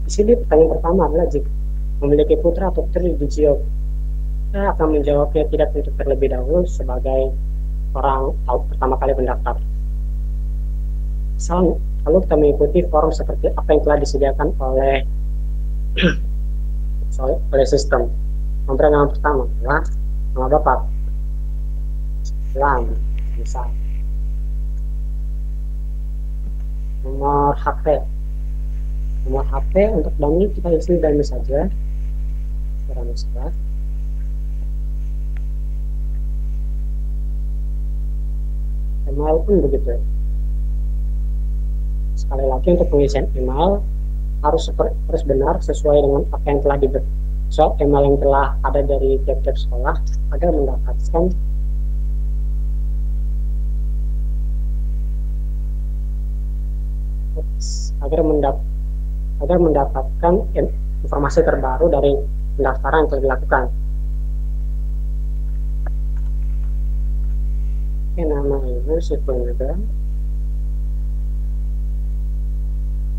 Di sini pertanyaan pertama adalah jika memiliki putra atau putri di Digio, kita akan menjawabnya tidak untuk terlebih dahulu sebagai orang pertama kali mendaftar. Lalu kita mengikuti forum seperti apa yang telah disediakan oleh sistem. Memberi nama pertama adalah nama bapak, misal nomor HP untuk Dani kita isi Dani saja, email pun begitu. Sekali lagi untuk pengisian email harus benar sesuai dengan apa yang telah diberi, soal email yang telah ada dari tiap-tiap sekolah agar mendapatkan informasi terbaru dari pendaftaran yang telah dilakukan. Oke, nama ibu Sifunada.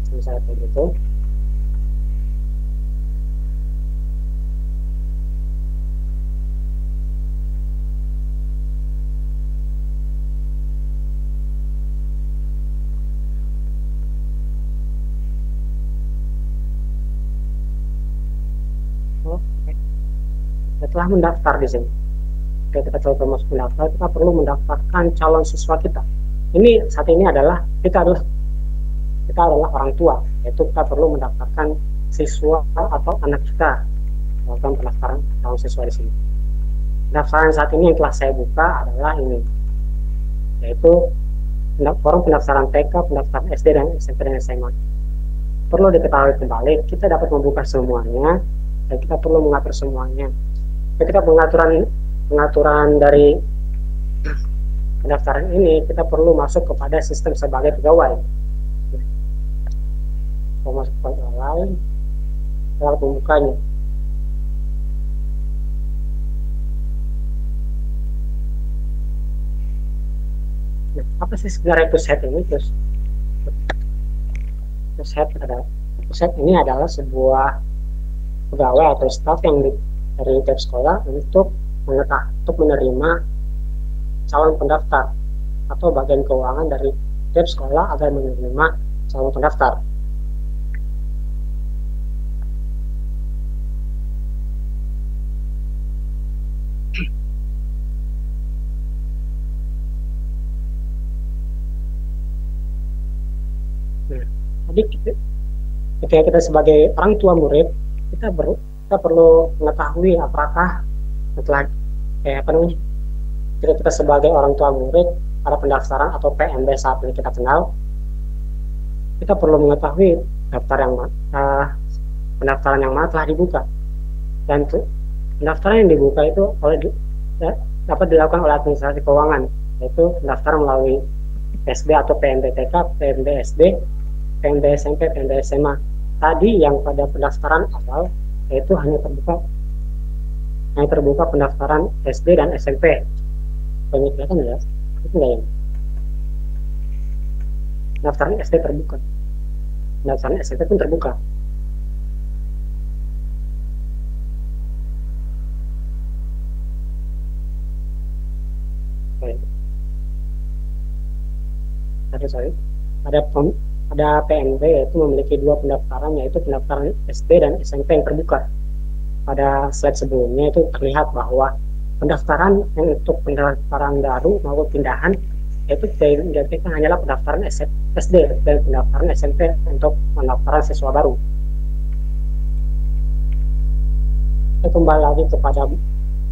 Misalnya begitu. telah mendaftar di sini. Oke, kita coba masuk mendaftar, kita perlu mendaftarkan calon siswa kita. Ini saat ini adalah kita adalah orang tua, yaitu kita perlu mendaftarkan siswa atau anak kita melakukan pendaftaran calon siswa di sini. Pendaftaran saat ini yang telah saya buka adalah ini, yaitu forum pendaftaran TK, pendaftaran SD dan SMP dan SMA. Perlu diketahui kembali, kita dapat membuka semuanya dan kita perlu mengatur semuanya. Ketika pengaturan dari pendaftaran ini, kita perlu masuk kepada sistem sebagai pegawai. Kita masuk ke pegawai, kita membukanya. Nah, apa sih sebenarnya pusat ini? Pusat ini adalah sebuah pegawai atau staf yang dari tiap sekolah untuk menerima calon pendaftar atau bagian keuangan dari tiap sekolah agar menerima calon pendaftar. Nah, jadi ketika kita sebagai orang tua murid, kita perlu mengetahui apakah setelah kita sebagai orang tua murid pada pendaftaran atau PMB saat ini kita kenal, kita perlu mengetahui pendaftaran yang mana telah dibuka, dan pendaftaran yang dibuka itu dapat dilakukan oleh administrasi keuangan, yaitu pendaftaran melalui PSB atau PMB TK, PMB SD, PMB SMP, PMB SMA. Tadi yang pada pendaftaran awal yaitu hanya terbuka pendaftaran SD dan SMP. Banyak kelihatan ya? Itu enggak ya? Pendaftaran SD terbuka. Pendaftaran SMP pun terbuka. Ada PMB yaitu memiliki dua pendaftaran, yaitu pendaftaran SD dan SMP yang terbuka. Pada slide sebelumnya itu terlihat bahwa pendaftaran yang untuk pendaftaran baru maupun pindahan itu diartikan hanyalah pendaftaran SD dan pendaftaran SMP untuk pendaftaran siswa baru. Kita kembali lagi kepada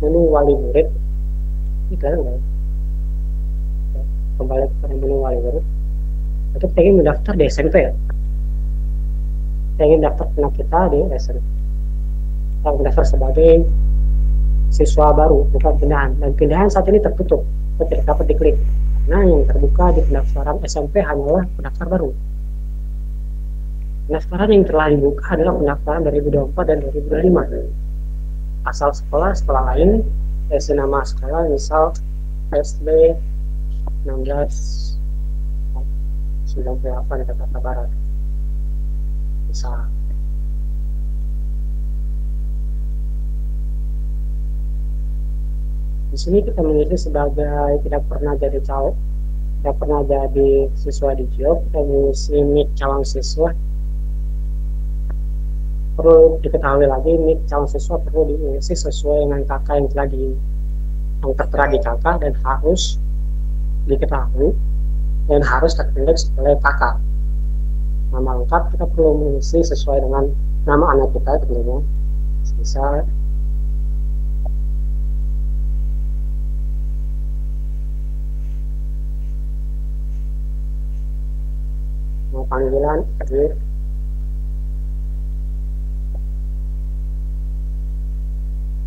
menu wali murid. Ini kalian enggak? Kembali kepada menu wali murid. Itu kita ingin mendaftar di SMP ya. Kita ingin daftar anak kita di SMP. Kita mendaftar sebagai siswa baru, bukan pindahan. Dan pindahan saat ini tertutup, tidak dapat diklik. Karena yang terbuka di pendaftaran SMP hanyalah pendaftar baru. Pendaftaran yang telah dibuka adalah pendaftaran 2024 dan 2025. Asal sekolah lain, nama sekolah misal SD 1998 Jakarta Barat. Misal. Di sini kita mengisi sebagai tidak pernah jadi siswa di JOB, kita mengisi NIK calon siswa. Perlu diketahui lagi, NIK calon siswa perlu diisi sesuai dengan KK yang tertera di KK dan harus diketahui dan harus tertulis oleh KK. Nama lengkap kita perlu mengisi sesuai dengan nama anak kita tentunya. Misal panggilan Edwin,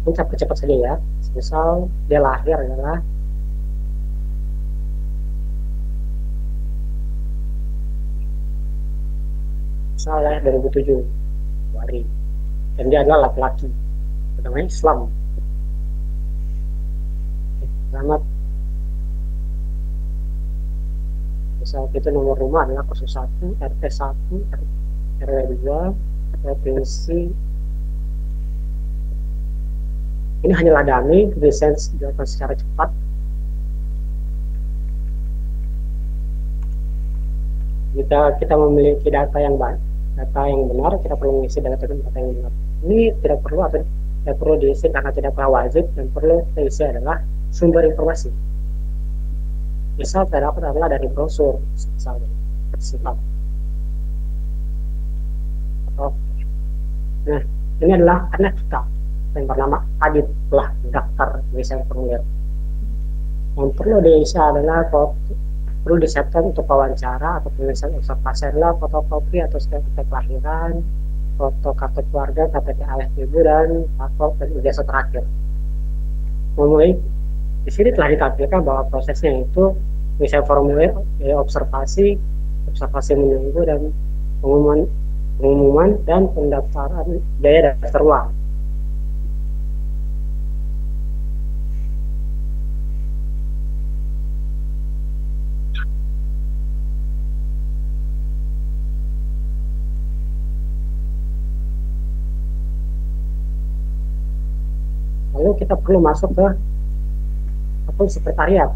ini cepat saja ya. Misal dia lahir adalah lahir 2007 Februari, dan dia adalah laki-laki, namanya Islam. Selamat. Misal itu nomor rumah adalah 01 RT 1 RW 2 provinsi. Ini hanyalah dummy, desain dilakukan secara cepat. Jika kita memiliki data yang benar, kita perlu mengisi data yang benar. Ini tidak perlu atau yang perlu diisi karena tidaklah wajib, yang perlu diisi adalah sumber informasi. Misal terdapat adalah dari brosur, misalnya sifat. Nah, ini adalah karena kita yang bernama Adit telah mendaftar desain formulir. Yang perlu diisi adalah perlu disiapkan untuk wawancara atau pemeriksaan observasi adalah fotokopi atau sertifikat kelahiran, foto kartu keluarga, KTP ayah ibu, dan paspor dan ijazah terakhir. Mulai di sini telah ditampilkan bahwa prosesnya itu desain formulir, observasi menunggu, dan pengumuman dan pendaftaran biaya daftar ulang. Lalu kita perlu masuk ke akun sekretariat.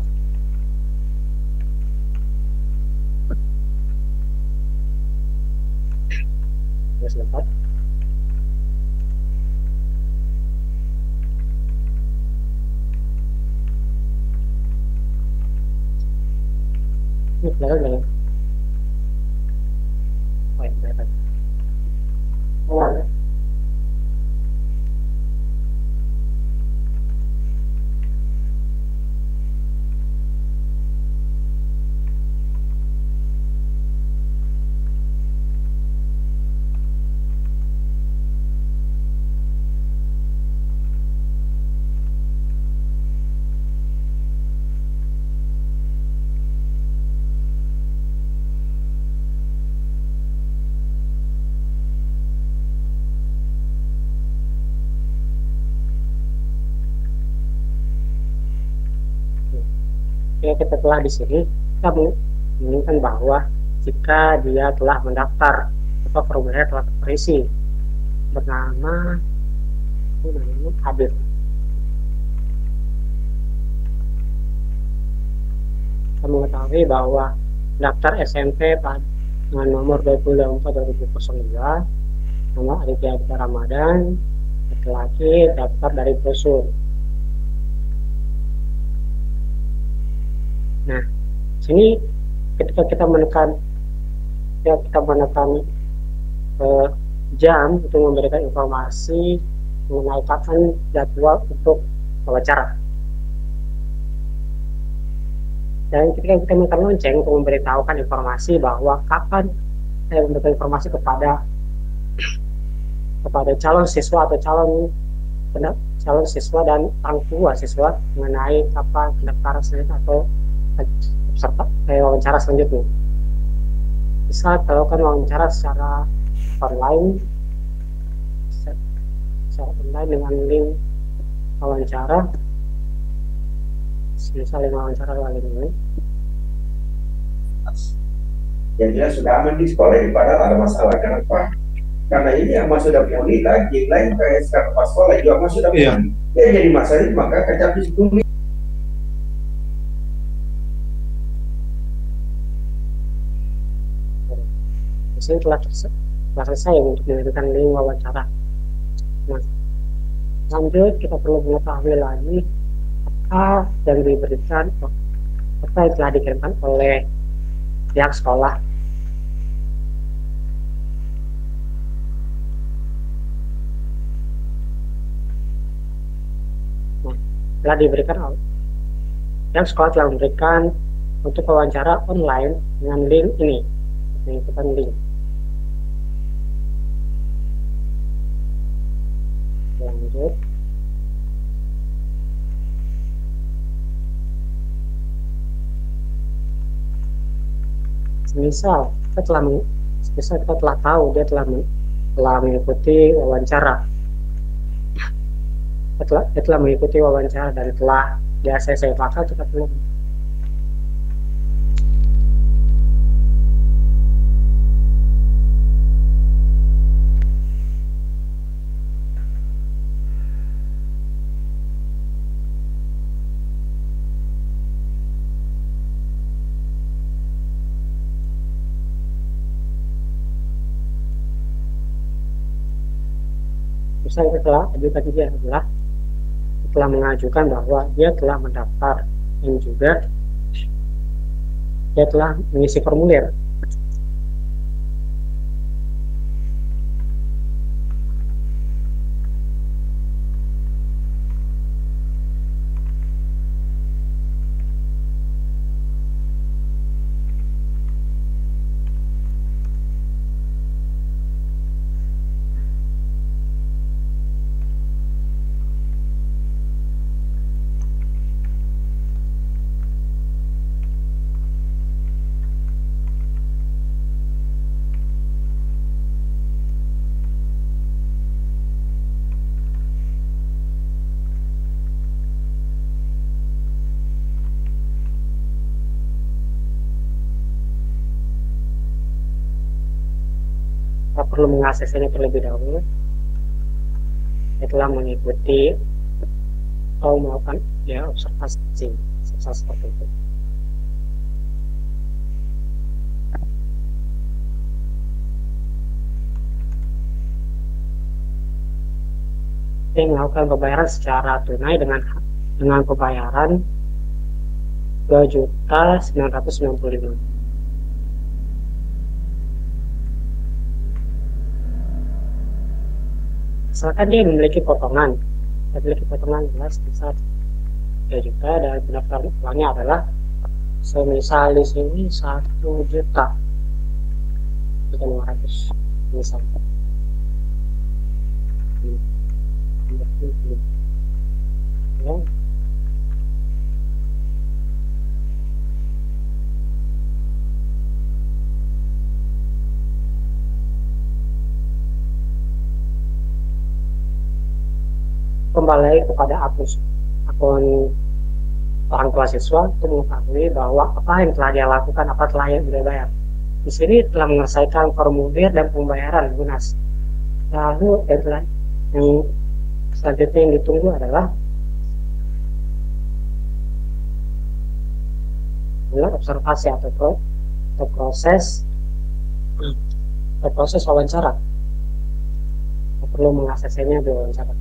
Sebentar. Ini kelihatan nggak ya? Oh, ya, kelihatan. Oh. Ya, kita telah di sini kita menginginkan bahwa jika dia telah mendaftar atau formulirnya telah terisi bernama Adit. Kita mengetahui bahwa daftar SMP dengan nomor 24/2002, nama Aditya Aditya Ramadan, laki-laki, daftar dari brosur. Nah, sini ketika kita menekan jam untuk memberikan informasi mengenai kapan jadwal untuk wawancara. Dan ketika kita menekan lonceng untuk memberitahukan informasi bahwa kapan saya memberikan informasi kepada calon siswa atau calon siswa dan orang tua siswa mengenai kapan pendaftaran selanjutnya atau wawancara selanjutnya. Bisa dilakukan wawancara secara online dengan link wawancara. Misalnya wawancara link ini. Jadi sudah aman di sekolah ini, padahal ada masalah. Kenapa? Karena ini yang masuk sudah pulih lagi, lain kayak sekarang pas sekolah juga masuk sudah pulih. Ya jadi masalah itu maka kecap di situ. Ini telah selesai untuk memberikan link wawancara. Nah, lanjut kita perlu mengetahui lagi apa yang diberikan, apa yang telah dikirimkan oleh pihak sekolah. Nah, telah diberikan pihak sekolah telah memberikan untuk wawancara online dengan link ini, mengikuti link. Lanjut. Misal kita telah tahu dia telah mengikuti wawancara. Dia telah mengikuti wawancara dan telah di ACC, maka kita perlu Terus yang telah ajukan dia adalah telah mengajukan bahwa dia telah mendaftar dan juga dia telah mengisi formulir. Kita perlu mengaksesnya terlebih dahulu. Setelah mengikuti atau melakukan ya observasi seperti itu. Dia melakukan pembayaran secara tunai dengan pembayaran 2.995.000. Misalkan dia memiliki potongan jelas besar 3 juta dan pendaftaran uangnya adalah semisal di sini 1 juta 500 misalnya. Ya. Kembali kepada akun orang tua siswa untuk mengetahui bahwa apa yang telah dia lakukan, apa telah yang dia bayar. Di sini telah menyelesaikan formulir dan pembayaran lunas. Lalu deadline yang selanjutnya yang ditunggu adalah observasi atau proses wawancara. Perlu mengaksesnya di wawancara.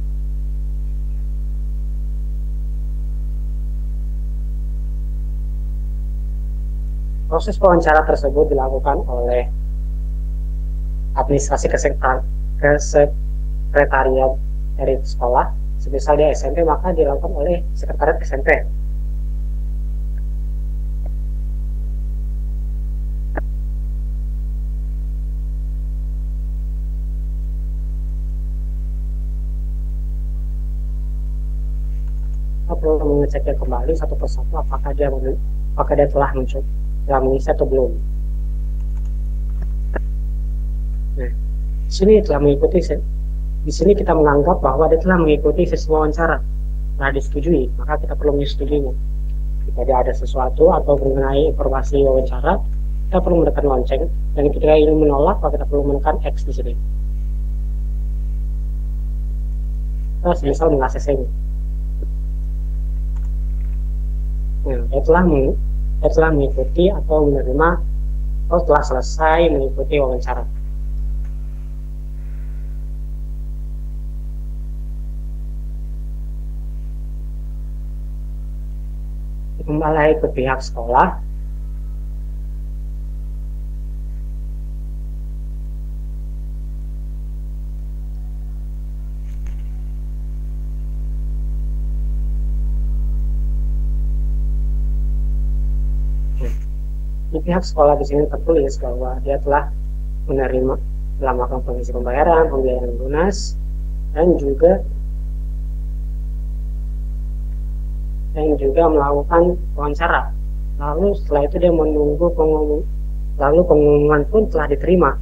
Proses wawancara tersebut dilakukan oleh administrasi kesekretariat dari sekolah. Semisal dia SMP, maka dilakukan oleh sekretariat SMP. Kita perlu mengeceknya kembali satu persatu apakah dia telah mengisi atau belum. Nah, di sini telah mengikuti. Di sini kita menganggap bahwa dia telah mengikuti sesi wawancara, telah disetujui, maka kita perlu menyetujuinya. Jika dia ada sesuatu atau mengenai informasi wawancara, kita perlu menekan lonceng, dan ketika ini menolak, maka kita perlu menekan X di sini. Kita misal mengaksesnya. Nah, dia telah mengikuti atau menerima atau telah selesai mengikuti wawancara. Kembali ke pihak sekolah. Di pihak sekolah di sini tertulis bahwa dia telah melakukan pengisi pembayaran lunas, dan juga melakukan wawancara. Lalu setelah itu dia menunggu pengumuman pun telah diterima.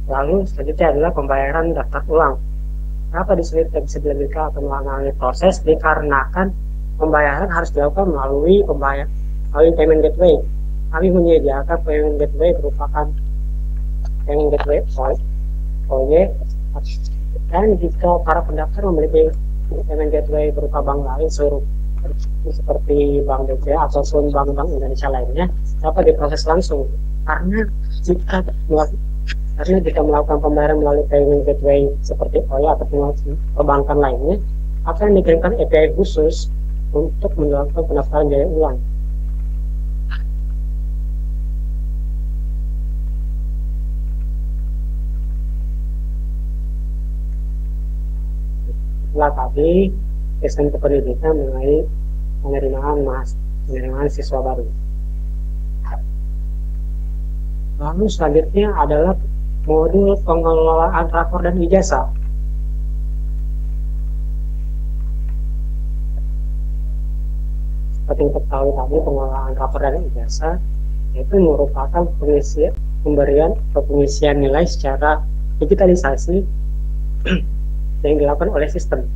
Lalu selanjutnya adalah pembayaran daftar ulang. Kenapa di sini tidak bisa dilanjutkan atau mengalami proses? Dikarenakan pembayaran harus dilakukan melalui payment gateway. Kami menyediakan payment gateway berupakan payment gateway proyek, dan jika para pendaftar memiliki payment gateway berupa bank lain seperti Bank BCA atau bank-bank Indonesia lainnya, dapat diproses langsung. Karena jika Karena jika melakukan pembayaran melalui payment gateway seperti OYO atau perbankan lainnya, akan dikirimkan API khusus untuk melakukan pendaftaran biaya ulang. Setelah tadi sistem kependidikan mengenai penerimaan siswa baru. Lalu selanjutnya adalah modul pengelolaan rapor dan ijazah. Seperti yang ketahui tadi, pengelolaan rapor dan ijazah itu merupakan pengisian nilai secara digitalisasi yang dilakukan oleh sistem.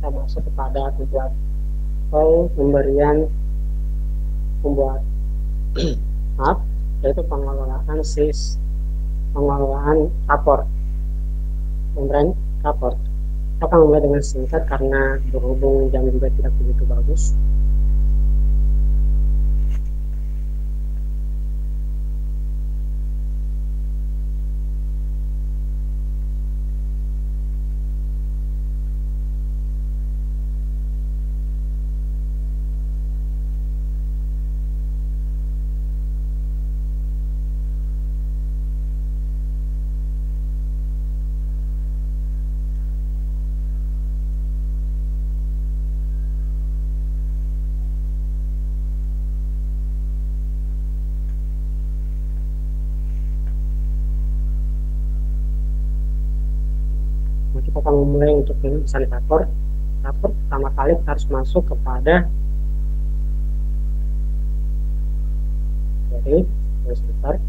Kita masuk kepada tujuan pemberian maaf, yaitu pengelolaan rapor, pemberian rapor. Kita akan mulai dengan singkat karena berhubung jam juga tidak begitu bagus. Kita akan memulai untuk penulisan rapor. Rapor pertama kali kita harus masuk kepada sebentar.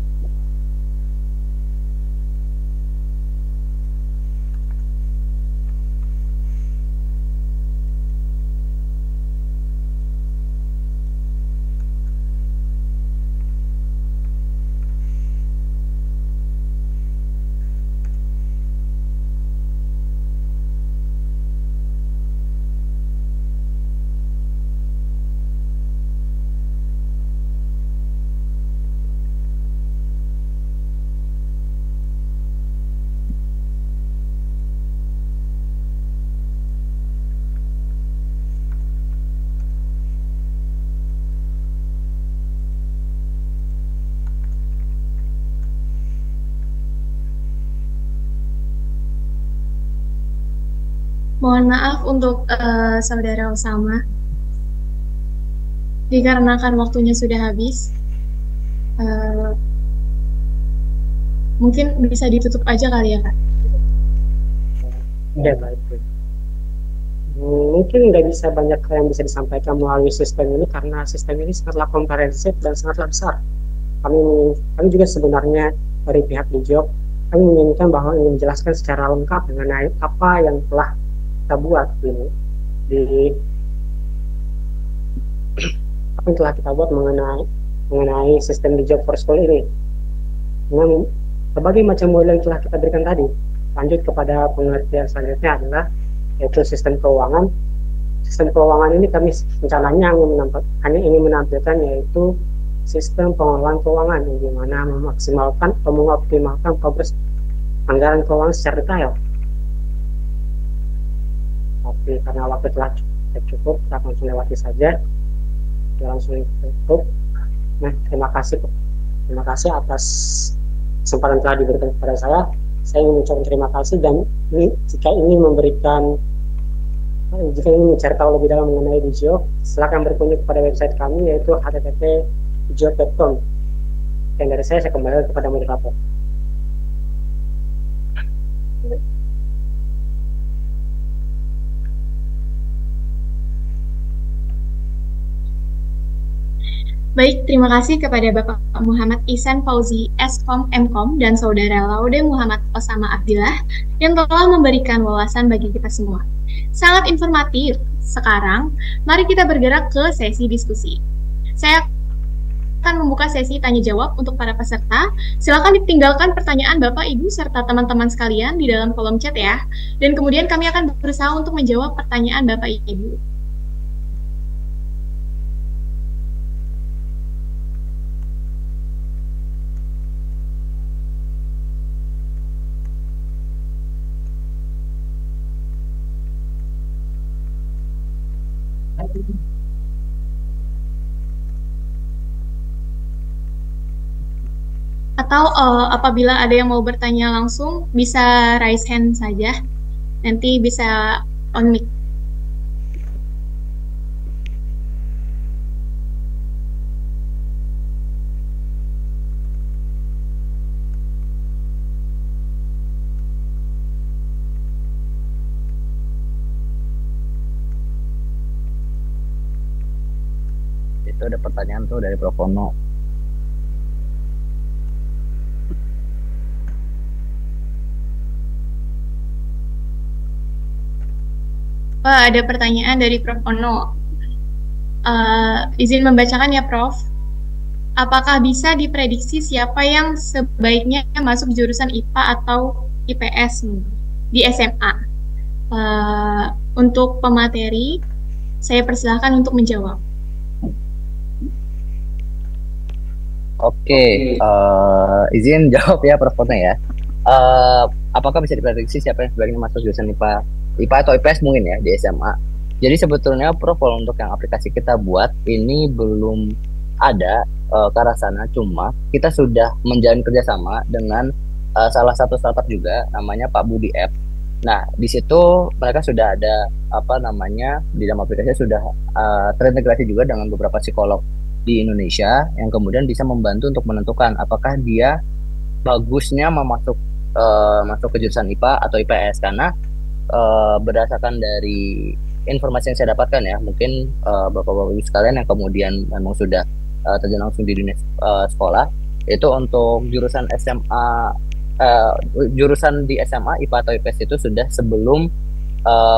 Mohon maaf untuk Saudara Osama, dikarenakan waktunya sudah habis. Mungkin bisa ditutup aja kali ya, Kak? Ya, baik. Mungkin nggak bisa banyak yang bisa disampaikan melalui sistem ini karena sistem ini sangatlah komprehensif dan sangatlah besar. Kami juga sebenarnya dari pihak Digiok, kami menginginkan bahwa ingin menjelaskan secara lengkap mengenai apa yang telah kita buat ini apa yang telah kita buat mengenai sistem Digiok for School ini. Dengan berbagai macam model yang telah kita berikan tadi, lanjut kepada pengertian selanjutnya adalah yaitu sistem keuangan. Sistem keuangan ini kami rencananya hanya ingin menampilkan yaitu sistem pengelolaan keuangan yang dimana memaksimalkan atau mengoptimalkan progres anggaran keuangan secara detail. Tapi karena waktu telah cukup, kita langsung lewati saja. Kita langsung tutup. Nah, terima kasih atas kesempatan telah diberikan kepada saya. Saya ingin mengucapkan terima kasih dan jika ingin mencari tahu lebih dalam mengenai Digiok, silakan berkunjung kepada website kami yaitu http://digiok.com. Dan dari saya kembali kepada moderator. Baik, terima kasih kepada Bapak Muhammad Ihsan Fauzi, Eskom Mkom, dan Saudara Laude Muhammad Osama Abdillah yang telah memberikan wawasan bagi kita semua. Sangat informatif. Sekarang, mari kita bergerak ke sesi diskusi. Saya akan membuka sesi tanya-jawab untuk para peserta. Silakan ditinggalkan pertanyaan Bapak, Ibu, serta teman-teman sekalian di dalam kolom chat ya. Dan kemudian kami akan berusaha untuk menjawab pertanyaan Bapak, Ibu. Atau apabila ada yang mau bertanya langsung, bisa raise hand saja. Nanti bisa on mic. Itu ada pertanyaan tuh dari Prof. Ono. Ada pertanyaan dari Prof. Ono. Izin membacakan ya, Prof. Apakah bisa diprediksi siapa yang sebaiknya masuk jurusan IPA atau IPS di SMA? Untuk pemateri, saya persilahkan untuk menjawab. Oke, izin jawab ya Prof. Ono ya. Apakah bisa diprediksi siapa yang sebaiknya masuk jurusan IPA atau IPS mungkin ya di SMA? Jadi sebetulnya Prof, kalau untuk yang aplikasi kita buat ini belum ada ke arah sana, cuma kita sudah menjalin kerjasama dengan salah satu startup juga namanya Pak Budi App. Nah, di situ mereka sudah ada di dalam aplikasinya sudah terintegrasi juga dengan beberapa psikolog di Indonesia yang kemudian bisa membantu untuk menentukan apakah dia bagusnya masuk ke jurusan IPA atau IPS, karena berdasarkan dari informasi yang saya dapatkan ya, mungkin bapak-bapak sekalian yang kemudian memang sudah terjun langsung di dunia sekolah, itu untuk jurusan SMA jurusan di SMA IPA atau IPS itu sudah sebelum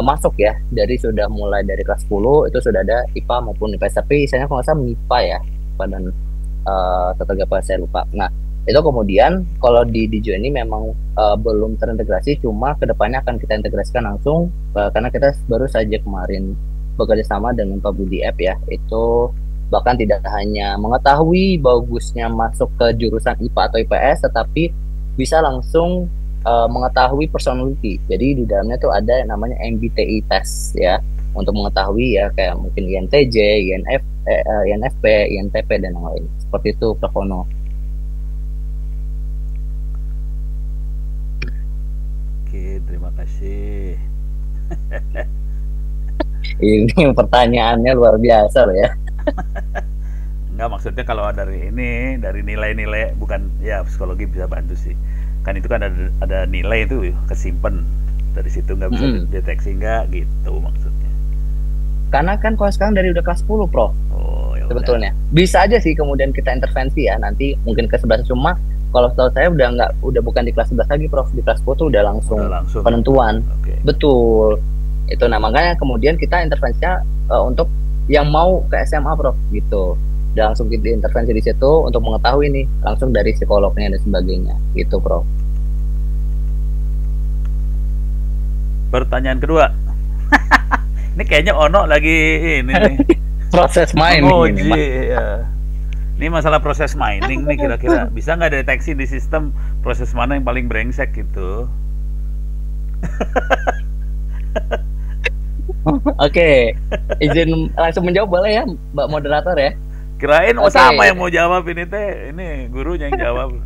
masuk ya, sudah mulai dari kelas 10 itu sudah ada IPA maupun IPS, tapi misalnya kalau nggak salah MIPA ya, dan tetap saya lupa. Nah, itu kemudian kalau di Dijo ini memang belum terintegrasi, cuma kedepannya akan kita integrasikan langsung karena kita baru saja kemarin bekerja sama dengan Pak Budi App ya, itu bahkan tidak hanya mengetahui bagusnya masuk ke jurusan IPA atau IPS, tetapi bisa langsung mengetahui personality. Jadi di dalamnya tuh ada yang namanya MBTI test ya, untuk mengetahui ya kayak mungkin INTJ, INFP, INTP dan yang lain. Seperti itu Prof. Ono. Oke, terima kasih. Ini pertanyaannya luar biasa loh ya. Enggak, maksudnya kalau dari nilai-nilai, bukan ya, psikologi bisa bantu sih. Kan itu kan ada nilai itu kesimpan dari situ, nggak bisa deteksi nggak gitu maksudnya. Karena kan kalau sekarang dari udah kelas 10 Prof. Oh, ya sebetulnya bisa aja sih kemudian kita intervensi ya nanti mungkin ke 11, cuma kalau setahu saya udah bukan di kelas 11 lagi Prof, di kelas 10 tuh udah langsung penentuan. Okay. Betul itu, nah makanya kemudian kita intervensinya untuk yang mau ke SMA Prof gitu, udah langsung kita intervensi di situ untuk mengetahui nih langsung dari psikolognya dan sebagainya gitu Prof. Pertanyaan kedua. Ini kayaknya Ono lagi ini nih. Proses mining ini ya. Ini masalah proses mining nih, kira-kira bisa nggak deteksi di sistem proses mana yang paling brengsek gitu. Oke, izin langsung menjawab boleh ya Mbak Moderator ya. Kirain sama yang mau jawab ini teh, ini gurunya yang jawab.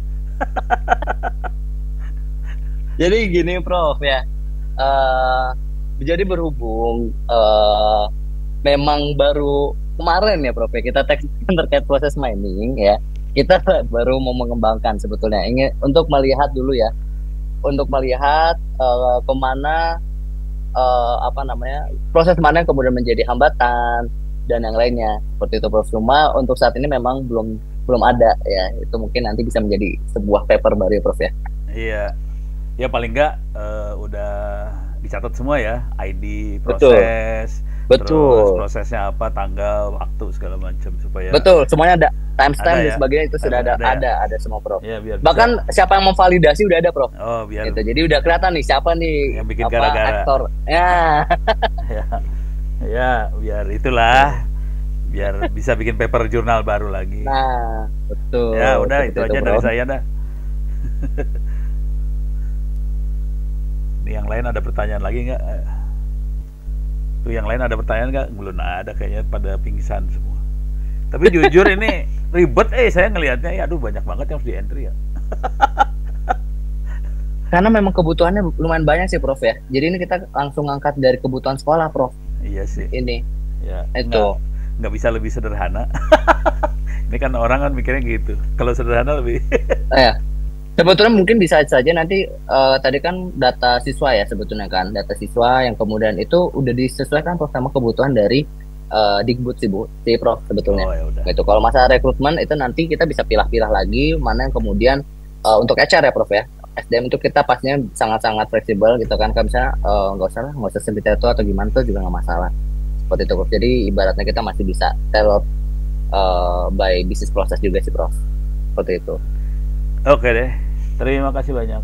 Jadi gini Prof ya, jadi berhubung memang baru kemarin ya Prof ya, kita terkait proses mining ya, kita baru mau mengembangkan sebetulnya ingin untuk melihat dulu ya, untuk melihat kemana proses mana yang kemudian menjadi hambatan dan yang lainnya seperti itu Prof. Cuma untuk saat ini memang belum ada ya. Itu mungkin nanti bisa menjadi sebuah paper baru ya Prof ya. Iya. Ya paling enggak udah dicatat semua ya, ID, Betul. proses, terus Betul. prosesnya apa, tanggal, waktu segala macam supaya Betul, semuanya ada timestamp Ada dan ya? sebagainya itu sudah Ada ya? ada semua Prof. ya biar bisa. Bahkan siapa yang memvalidasi udah ada Prof. Oh, biar Gitu. Jadi udah kelihatan nih siapa nih yang bikin gara-gara. aktor. Ya. ya, ya biar itulah, biar bisa bikin paper jurnal baru lagi. Nah, betul. Ya udah Seperti itu aja dari Prof. saya dah. Nih, yang lain ada pertanyaan lagi nggak? Tuh yang lain ada pertanyaan nggak? Belum ada, kayaknya pada pingsan semua. Tapi jujur ini ribet saya ngelihatnya ya, aduh banyak banget yang harus di entry ya. Karena memang kebutuhannya lumayan banyak sih Prof ya. Jadi ini kita langsung angkat dari kebutuhan sekolah Prof. Iya sih. Ini Ya, itu. nggak bisa lebih sederhana. Ini kan orang kan mikirnya gitu. Kalau sederhana lebih. Ya. Sebetulnya mungkin bisa saja nanti tadi kan data siswa ya sebetulnya kan, data siswa yang kemudian itu udah disesuaikan Prof sama kebutuhan dari Dikbud sih Prof sebetulnya. Oh ya udah. Gitu. Kalau masalah rekrutmen itu nanti kita bisa pilah-pilah lagi mana yang kemudian untuk HR ya Prof ya. SDM itu kita pastinya sangat-sangat fleksibel gitu kan. Kalau misalnya nggak usah sempit itu atau gimana tuh juga nggak masalah. Seperti itu Prof. Jadi ibaratnya kita masih bisa tailor by business process juga sih Prof. Seperti itu. Oke deh. Terima kasih banyak.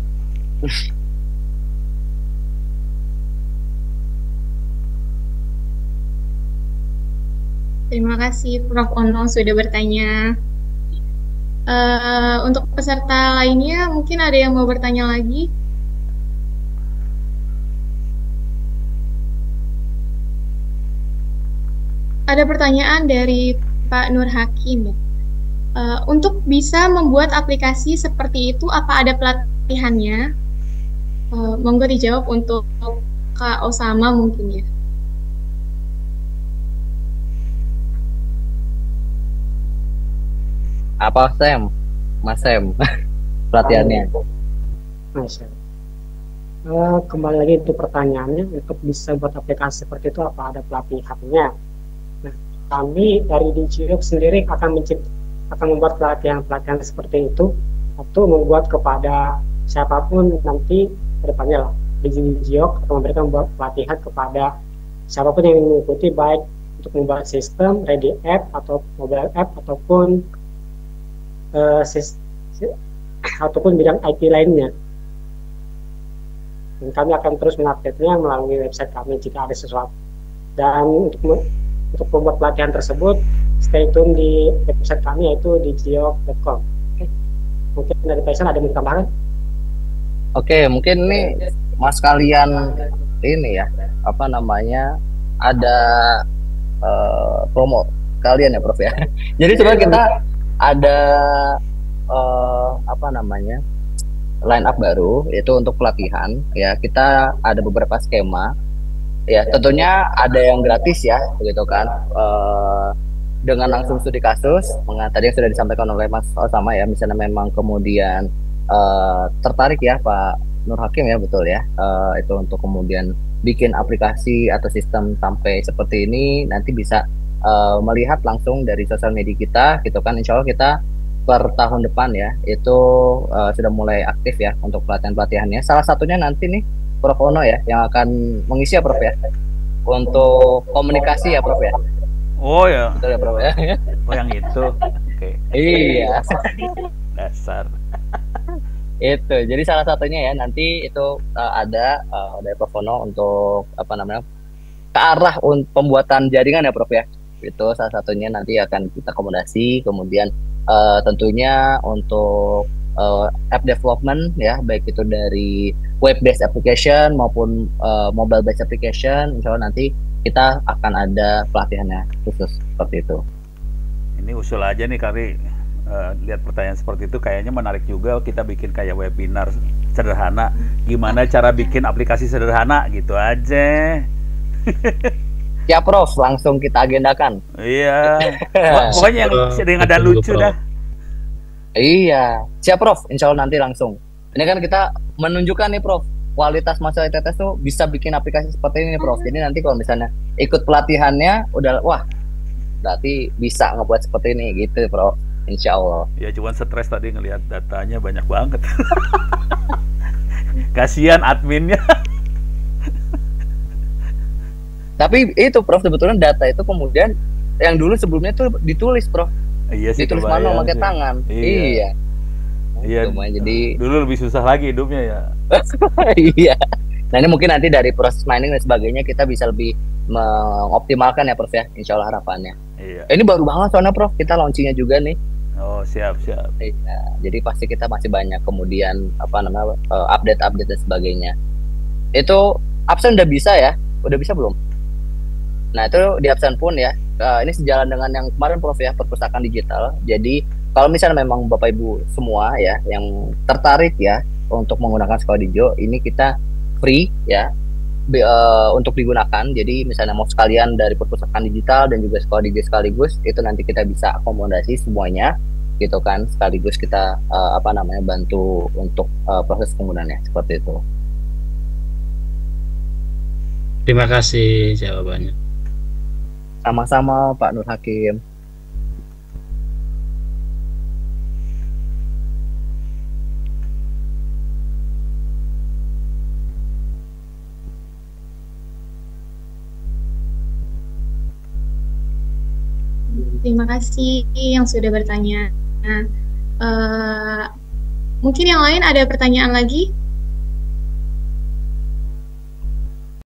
Terima kasih Prof. Ono sudah bertanya. Untuk peserta lainnya, mungkin ada yang mau bertanya lagi? Ada pertanyaan dari Pak Nur Hakim. Untuk bisa membuat aplikasi seperti itu, apa ada pelatihannya? Monggo dijawab untuk Kak Osama mungkin ya. Apa Mas Sam pelatihannya? Mas, kembali lagi untuk pertanyaannya, untuk bisa buat aplikasi seperti itu apa ada pelatihannya? Nah, kami dari Digiok sendiri akan membuat pelatihan seperti itu atau membuat kepada siapapun nanti ke depannya lah. Digiok akan memberikan pelatihan kepada siapapun yang ingin mengikuti, baik untuk membuat sistem, ready app atau mobile app ataupun ataupun bidang IT lainnya. Dan kami akan terus mengupdate-nya melalui website kami jika ada sesuatu. Dan untuk membuat pelatihan tersebut, stay tune di website kami yaitu digiok.com. Oke. Mungkin dari Faisal ada yang mau tambahkan? Oke, mungkin nih Mas kalian ini ya, apa namanya, ada promo kalian ya Prof ya. Jadi sebenarnya kita ada apa namanya, line up baru yaitu untuk pelatihan ya. Kita ada beberapa skema ya, tentunya ada yang gratis ya begitu kan, dengan langsung studi kasus tadi yang sudah disampaikan oleh Mas Osama ya. Misalnya memang kemudian tertarik ya Pak Nur Hakim ya, betul ya, itu untuk kemudian bikin aplikasi atau sistem sampai seperti ini, nanti bisa melihat langsung dari sosial media kita gitu kan. Insya Allah kita per tahun depan ya itu sudah mulai aktif ya untuk pelatihan-pelatihannya. Salah satunya nanti nih Prof Ono ya yang akan mengisi ya Prof ya, untuk komunikasi ya Prof ya. Oh ya. Betul ya Prof ya. Oh yang itu. Oke. Iya. Dasar. Itu. Jadi salah satunya ya nanti itu ada dari Prof Ono untuk apa namanya, ke arah pembuatan jaringan ya Prof ya. Itu salah satunya nanti akan kita akomodasi. Kemudian tentunya untuk app development ya, baik itu dari web based application maupun mobile based application, insya Allah nanti kita akan ada pelatihannya khusus seperti itu. Ini usul aja nih kali, lihat pertanyaan seperti itu kayaknya menarik juga, kita bikin kayak webinar sederhana, gimana cara bikin aplikasi sederhana gitu aja. Ya Prof, langsung kita agendakan. Iya. Pokoknya yang ada lucu dah. Iya, siap Prof. Insya Allah nanti langsung. Ini kan kita menunjukkan nih Prof, kualitas mahasiswa ITTS tuh bisa bikin aplikasi seperti ini Prof. Jadi nanti kalau misalnya ikut pelatihannya udah, wah berarti bisa ngebuat seperti ini gitu, Prof. Insya Allah. Ya cuman stres tadi ngelihat datanya banyak banget. Kasihan adminnya. Tapi itu, Prof, sebetulnya data itu kemudian yang dulu sebelumnya tuh ditulis, Prof. Iya sih, Ditulis kebayang manual pakai sih. tangan. Iya. Iya. Cuma jadi Dulu lebih susah lagi hidupnya ya. iya. Nah, ini mungkin nanti dari proses mining dan sebagainya kita bisa lebih mengoptimalkan ya, Prof ya. Insya Allah harapannya. Iya. Ini baru banget soalnya, Prof. Kita launchingnya juga nih. Oh, siap. Iya. Jadi pasti kita masih banyak kemudian update-update dan sebagainya. Itu absen udah bisa ya? Udah bisa belum? Nah, itu di absen pun ya. Ini sejalan dengan yang kemarin, Prof ya, perpustakaan digital. Jadi kalau misalnya memang Bapak Ibu semua ya yang tertarik ya untuk menggunakan Sekolah Dijo, ini kita free ya untuk digunakan. Jadi misalnya mau sekalian dari perpustakaan digital dan juga Sekolah Dijo sekaligus, itu nanti kita bisa akomodasi semuanya gitu kan, sekaligus kita bantu untuk proses penggunaannya seperti itu. Terima kasih jawabannya. Sama-sama Pak Nur Hakim. Terima kasih yang sudah bertanya. Mungkin yang lain ada pertanyaan lagi?